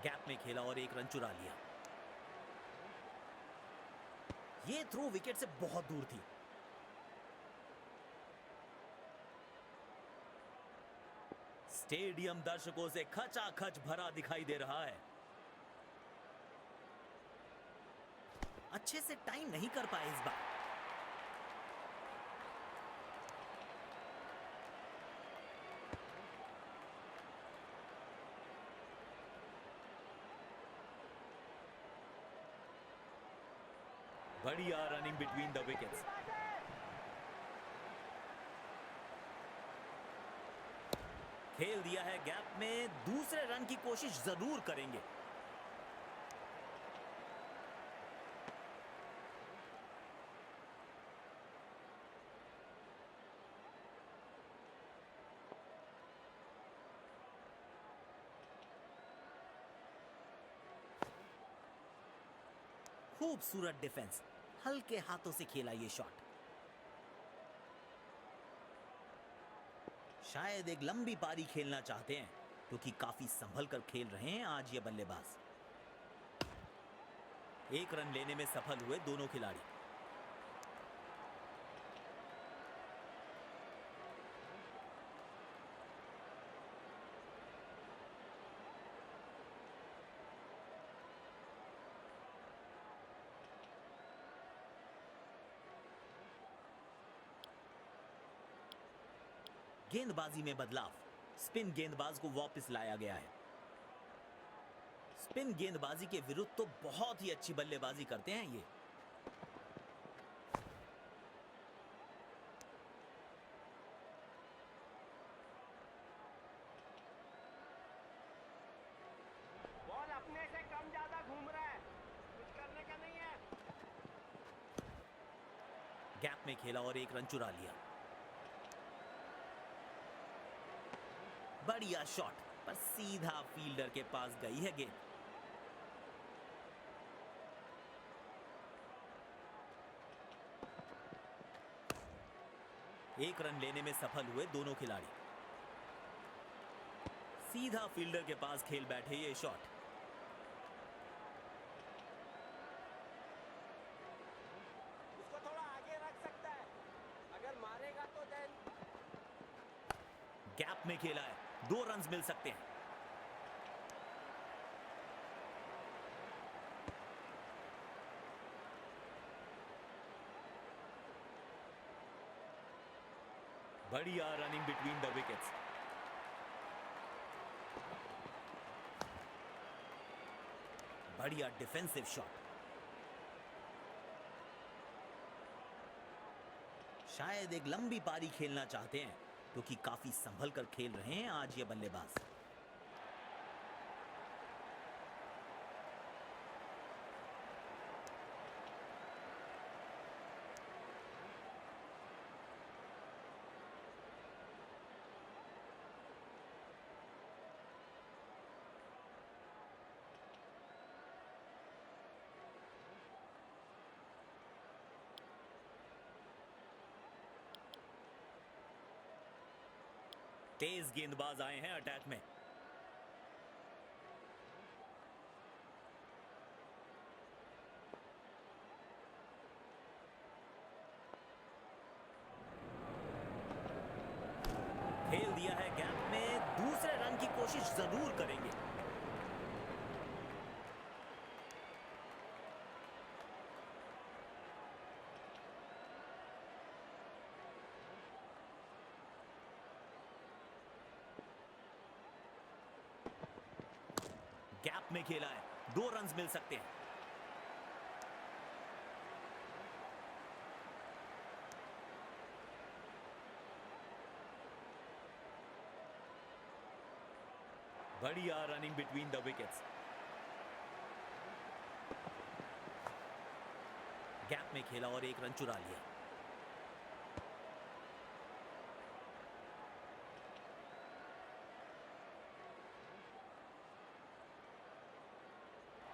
A: Gap में खेला और एक रन चुरा लिया। ये थ्रो विकेट से बहुत दूर थी। स्टेडियम दर्शकों से खचाखच भरा दिखाई दे रहा है। अच्छे से टाइम नहीं कर पाए इस बार। बढ़िया रनिंग बिटवीन द विकेट्स। खेल दिया है गैप में। दूसरे रन की कोशिश जरूर करेंगे। खूबसूरत डिफेंस। हल्के हाथों से खेला ये शॉट। शायद एक लंबी पारी खेलना चाहते हैं क्योंकि काफी संभल कर खेल रहे हैं आज ये बल्लेबाज। एक रन लेने में सफल हुए दोनों खिलाड़ी। गेंदबाजी में बदलाव, स्पिन गेंदबाज को वापस लाया गया है। स्पिन गेंदबाजी के विरुद्ध तो बहुत ही अच्छी बल्लेबाजी करते हैं ये।
B: बॉल अपने से कम ज्यादा घूम रहा है, कुछ करने का नहीं है।
A: गैप में खेला और एक रन चुरा लिया। बढ़िया शॉट, पर सीधा फील्डर के पास गई है गेंद। एक रन लेने में सफल हुए दोनों खिलाड़ी। सीधा फील्डर के पास खेल बैठे ये शॉट।
B: उसको थोड़ा आगे रख सकता है, अगर मारेगा तो देन।
A: गैप में खेला है, 2 रन मिल सकते हैं। बढ़िया रनिंग बिटवीन द विकेट्स। बढ़िया डिफेंसिव शॉट। शायद एक लंबी पारी खेलना चाहते हैं क्योंकि काफी संभल कर खेल रहे हैं आज ये बल्लेबाज। तेज गेंदबाज आए हैं अटैक में। खेल दिया है गैप में, दूसरे रन की कोशिश जरूर करेंगे। गैप में खेला है, 2 रन मिल सकते हैं। बढ़िया running between the wickets. Gap में खेला और एक रन चुरा लिया।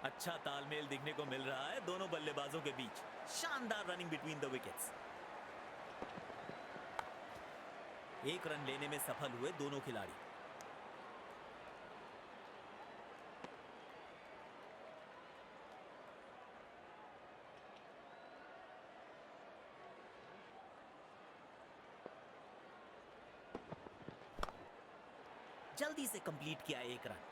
A: अच्छा तालमेल दिखने को मिल रहा है दोनों बल्लेबाजों के बीच। शानदार रनिंग बिटवीन द विकेट्स। एक रन लेने में सफल हुए दोनों खिलाड़ी। जल्दी से कंप्लीट किया एक रन।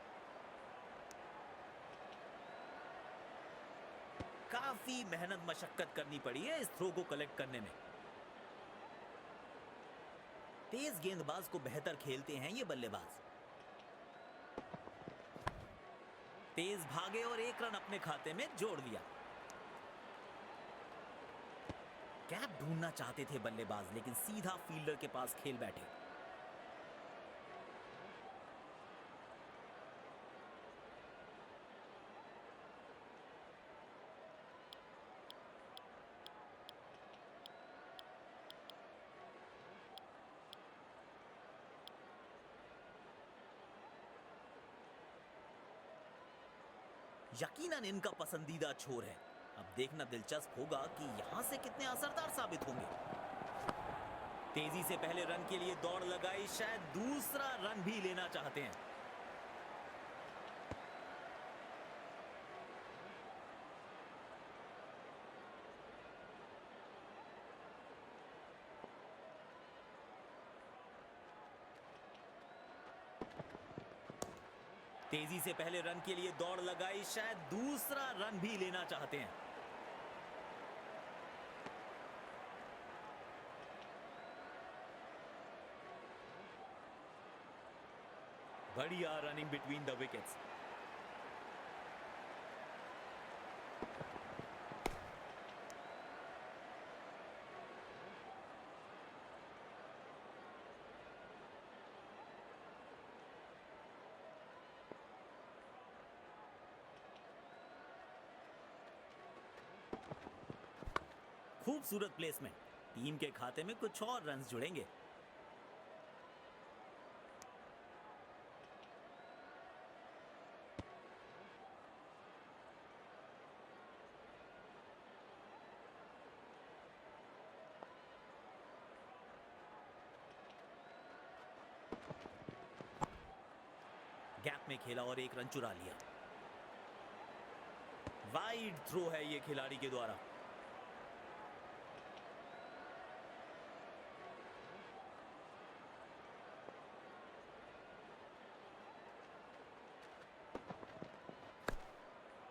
A: काफी मेहनत मशक्कत करनी पड़ी है इस थ्रो को कलेक्ट करने में। तेज गेंदबाज को बेहतर खेलते हैं ये बल्लेबाज। तेज भागे और एक रन अपने खाते में जोड़ लिया। गैप ढूंढना चाहते थे बल्लेबाज, लेकिन सीधा फील्डर के पास खेल बैठे। यकीनन इनका पसंदीदा छोर है। अब देखना दिलचस्प होगा कि यहां से कितने असरदार साबित होंगे। तेजी से पहले रन के लिए दौड़ लगाई, शायद दूसरा रन भी लेना चाहते हैं। तेजी से पहले रन के लिए दौड़ लगाई, शायद दूसरा रन भी लेना चाहते हैं। बढ़िया रनिंग बिटवीन द विकेट्स। खूबसूरत प्लेसमेंट, टीम के खाते में कुछ और रन जुड़ेंगे। गैप में खेला और एक रन चुरा लिया। वाइड थ्रो है ये खिलाड़ी के द्वारा।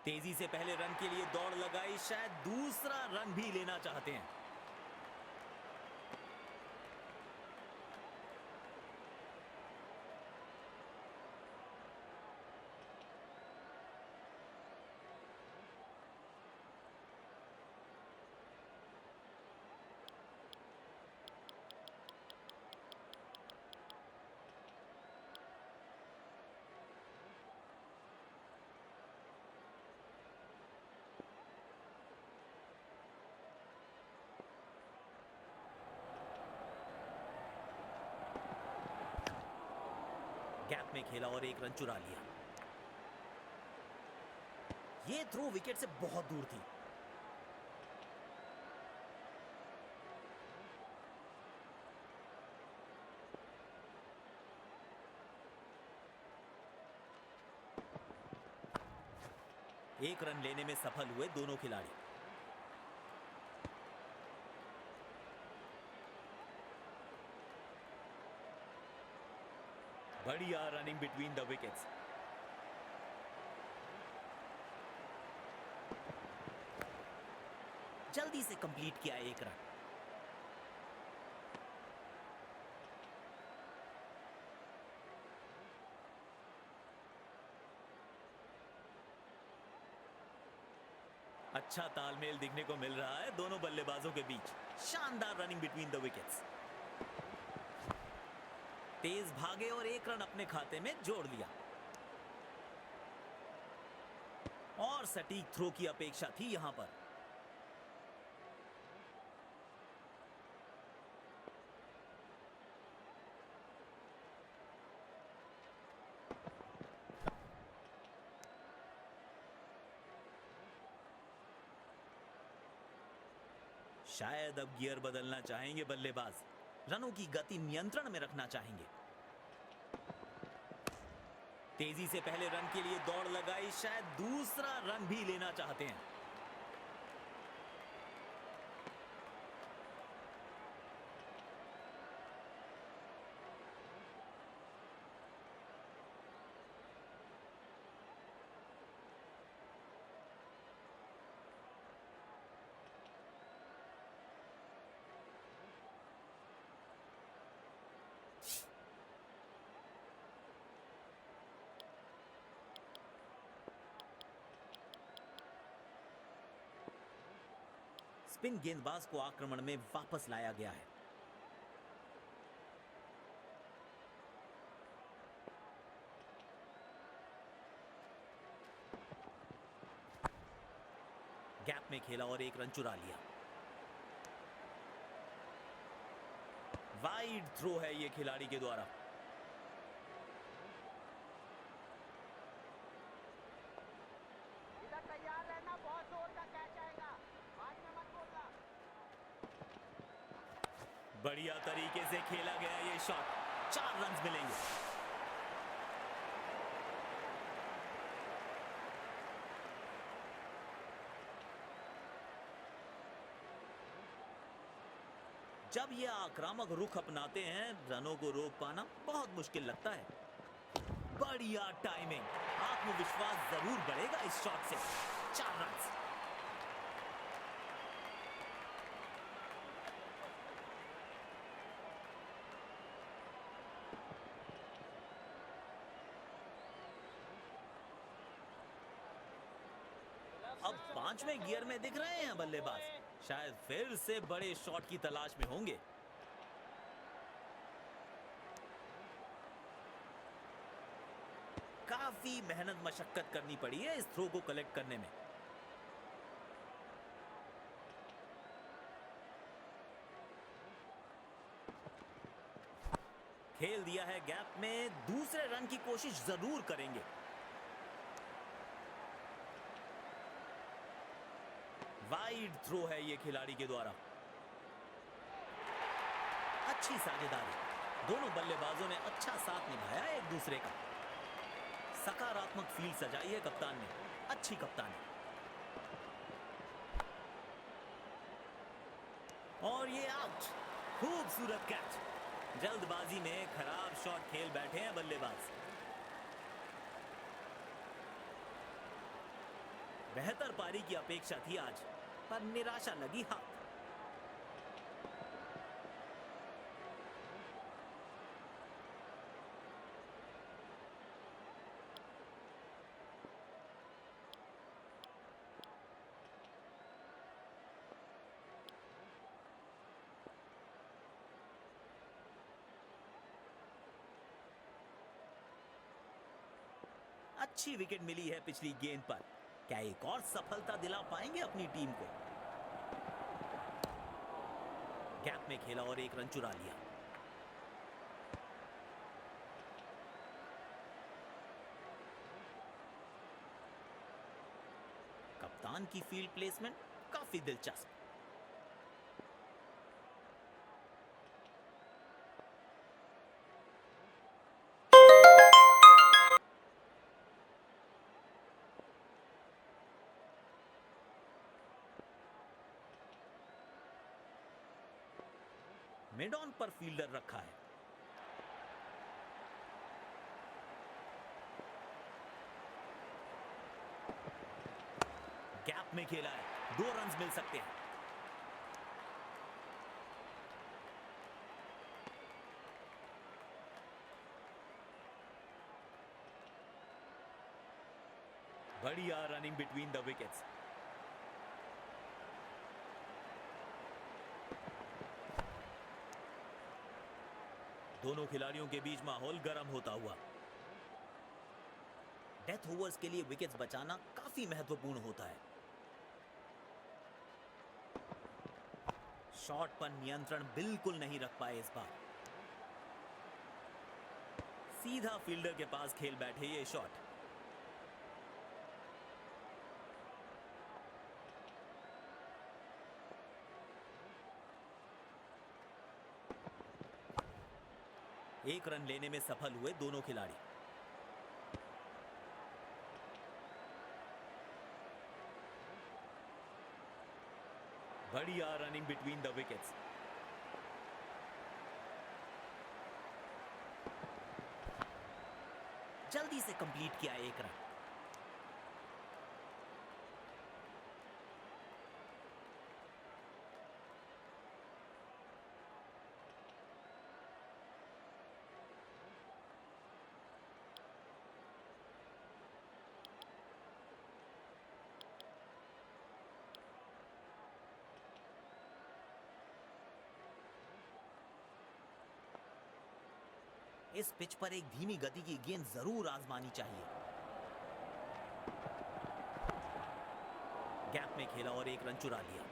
A: तेजी से पहले रन के लिए दौड़ लगाई, शायद दूसरा रन भी लेना चाहते हैं। गैप में खेला और एक रन चुरा लिया। ये थ्रो विकेट से बहुत दूर थी। एक रन लेने में सफल हुए दोनों खिलाड़ी। बढ़िया रनिंग बिटवीन द विकेट्स। जल्दी से कंप्लीट किया एक रन। अच्छा तालमेल दिखने को मिल रहा है दोनों बल्लेबाजों के बीच। शानदार रनिंग बिटवीन द विकेट्स। तेज भागे और एक रन अपने खाते में जोड़ लिया। और सटीक थ्रो की अपेक्षा थी यहां पर। शायद अब गियर बदलना चाहेंगे बल्लेबाज। रनों की गति नियंत्रण में रखना चाहेंगे। तेजी से पहले रन के लिए दौड़ लगाई, शायद दूसरा रन भी लेना चाहते हैं। स्पिन गेंदबाज को आक्रमण में वापस लाया गया है। गैप में खेला और एक रन चुरा लिया। वाइड थ्रो है ये खिलाड़ी के द्वारा।
B: इधर तैयार रहना, बहुत जोर का कैच आएगा, बाद में मत बोलना।
A: बढ़िया तरीके से खेला गया ये शॉट, 4 रन मिलेंगे। जब ये आक्रामक रुख अपनाते हैं, रनों को रोक पाना बहुत मुश्किल लगता है। बढ़िया टाइमिंग, आत्मविश्वास जरूर बढ़ेगा इस शॉट से। 4 रन। अब 5वें गियर में दिख रहे हैं बल्लेबाज, शायद फिर से बड़े शॉट की तलाश में होंगे। काफी मेहनत मशक्कत करनी पड़ी है इस थ्रो को कलेक्ट करने में। खेल दिया है गैप में, दूसरे रन की कोशिश जरूर करेंगे। वाइड थ्रो है ये खिलाड़ी के द्वारा। अच्छी साझेदारी, दोनों बल्लेबाजों ने अच्छा साथ निभाया एक दूसरे का। सकारात्मक फील्ड सजाई है कप्तान ने, अच्छी कप्तानी। और ये आउट, खूबसूरत कैच। जल्दबाजी में खराब शॉट खेल बैठे हैं बल्लेबाज। बेहतर पारी की अपेक्षा थी आज, पर निराशा लगी हाथ। अच्छी विकेट मिली है पिछली गेंद पर। क्या एक और सफलता दिला पाएंगे अपनी टीम को? गैप में खेला और 1 रन चुरा लिया। कप्तान की फील्ड प्लेसमेंट काफी दिलचस्प। मिड ऑन पर फील्डर रखा है। गैप में खेला है, 2 रन मिल सकते हैं। बढ़िया रनिंग बिटवीन द विकेट्स। दोनों खिलाड़ियों के बीच माहौल गर्म होता हुआ। डेथ ओवर्स के लिए विकेट्स बचाना काफी महत्वपूर्ण होता है। शॉट पर नियंत्रण बिल्कुल नहीं रख पाए इस बार। सीधा फील्डर के पास खेल बैठे ये शॉट। एक रन लेने में सफल हुए दोनों खिलाड़ी। बढ़िया रनिंग बिटवीन द विकेट्स। जल्दी से कंप्लीट किया 1 रन। इस पिच पर एक धीमी गति की गेंद जरूर आजमानी चाहिए। गैप में खेला और 1 रन चुरा लिया।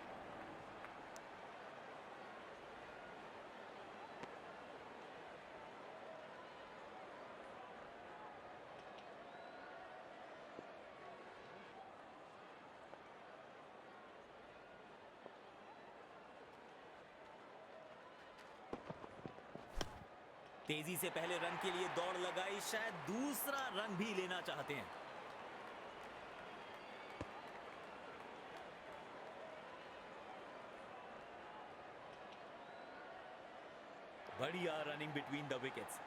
A: तेजी से पहले रन के लिए दौड़ लगाई, शायद दूसरा रन भी लेना चाहते हैं। बढ़िया रनिंग बिटवीन द विकेट्स।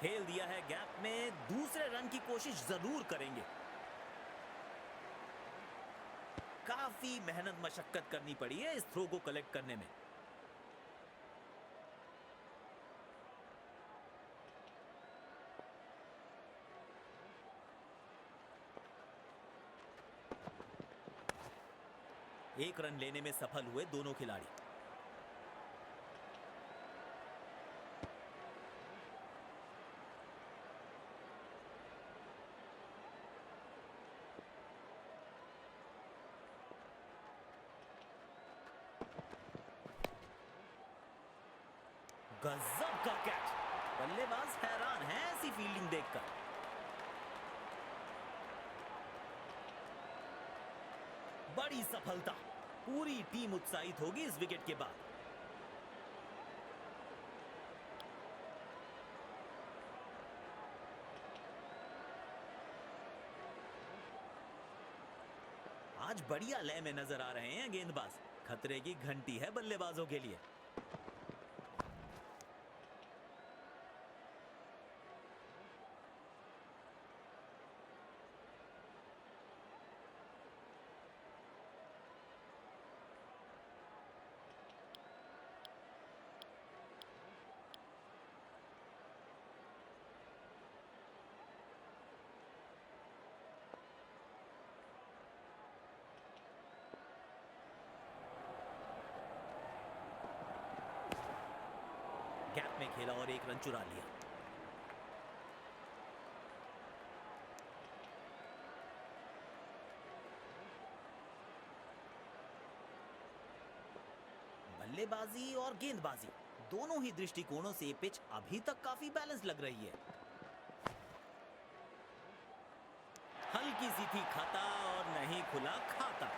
A: खेल दिया है गैप में, दूसरे रन की कोशिश जरूर करेंगे। काफी मेहनत मशक्कत करनी पड़ी है इस थ्रो को कलेक्ट करने में। एक रन लेने में सफल हुए दोनों खिलाड़ी। गजब का कैच। बल्लेबाज हैरान है ऐसी फील्डिंग देखकर। बड़ी सफलता, पूरी टीम उत्साहित होगी इस विकेट के बाद। आज बढ़िया लय में नजर आ रहे हैं गेंदबाज। खतरे की घंटी है बल्लेबाजों के लिए। गैप में खेला और एक रन चुरा लिया। बल्लेबाजी और गेंदबाजी दोनों ही दृष्टिकोणों से पिच अभी तक काफी बैलेंस लग रही है। हल्की सी थी खाता और नहीं खुला खाता।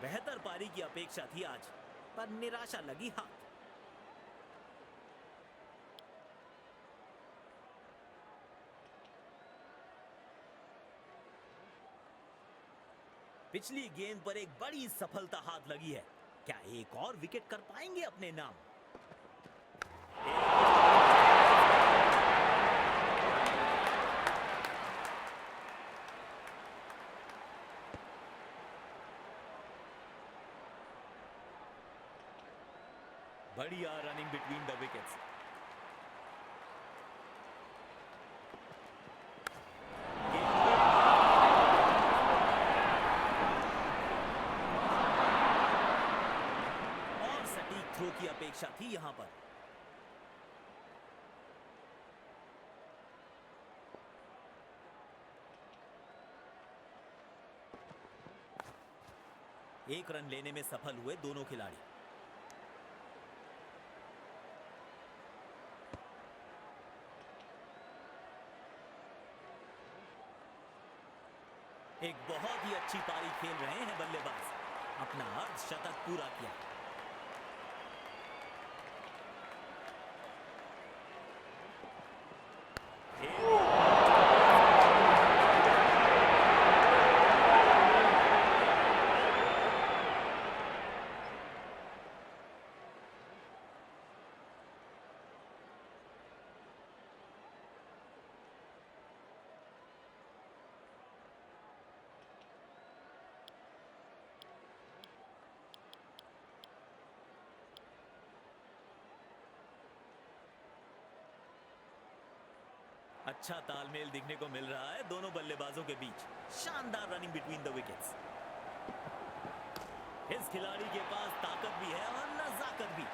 A: बेहतर पारी की अपेक्षा थी आज, पर निराशा लगी हाथ। पिछली गेंद पर एक बड़ी सफलता हाथ लगी है। क्या एक और विकेट कर पाएंगे अपने नाम? बढ़िया रनिंग बिटवीन द विकेट्स। और सटीक थ्रो की अपेक्षा थी यहां पर। एक रन लेने में सफल हुए दोनों खिलाड़ी। एक बहुत ही अच्छी पारी खेल रहे हैं बल्लेबाज। अपना अर्धशतक पूरा किया। अच्छा तालमेल दिखने को मिल रहा है दोनों बल्लेबाजों के बीच। शानदार रनिंग बिटवीन द विकेट्स। इस खिलाड़ी के पास ताकत भी है और नजाकत भी।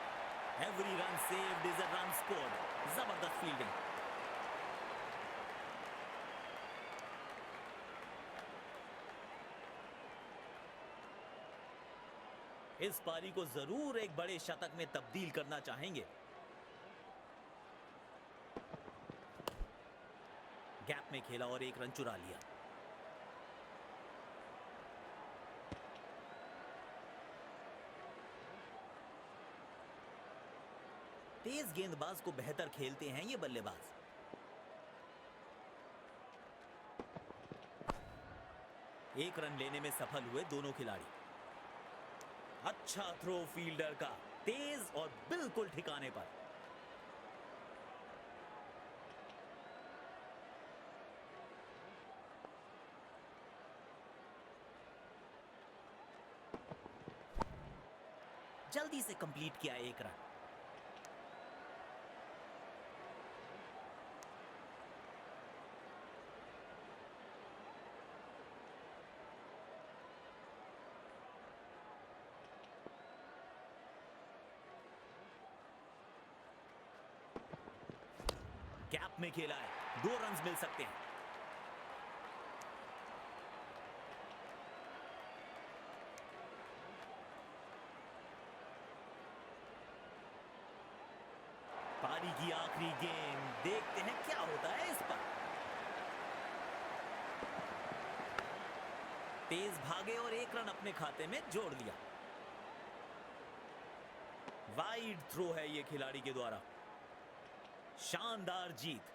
A: Every run saved is a run scored. जबरदस्त फील्डिंग। इस पारी को जरूर एक बड़े शतक में तब्दील करना चाहेंगे। गैप में खेला और एक रन चुरा लिया। तेज गेंदबाज को बेहतर खेलते हैं ये बल्लेबाज। एक रन लेने में सफल हुए दोनों खिलाड़ी। अच्छा थ्रो फील्डर का, तेज और बिल्कुल ठिकाने पर। जल्दी से कंप्लीट किया एक रन। गैप में खेला है, 2 रन मिल सकते हैं। पारी की आखिरी गेंद, देखते हैं क्या होता है इस पर। तेज भागे और एक रन अपने खाते में जोड़ लिया। वाइड थ्रो है ये खिलाड़ी के द्वारा। शानदार जीत।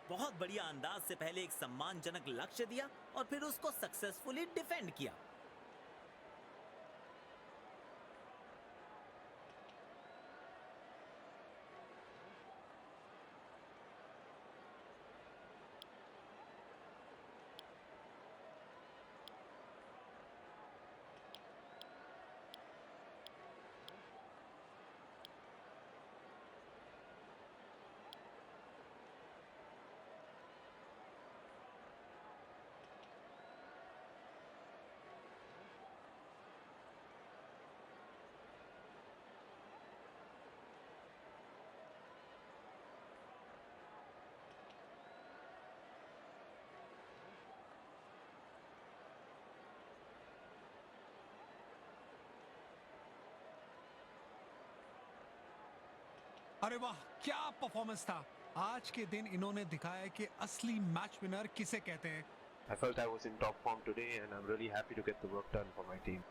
A: बहुत बढ़िया अंदाज से पहले एक सम्मानजनक लक्ष्य दिया और फिर उसको सक्सेसफुली डिफेंड किया।
E: अरे वाह, क्या परफॉर्मेंस था। आज के दिन इन्होंने दिखाया कि असली मैच विनर किसे कहते हैं।
F: I felt I was in top form today and I'm really happy to get the work done for my team.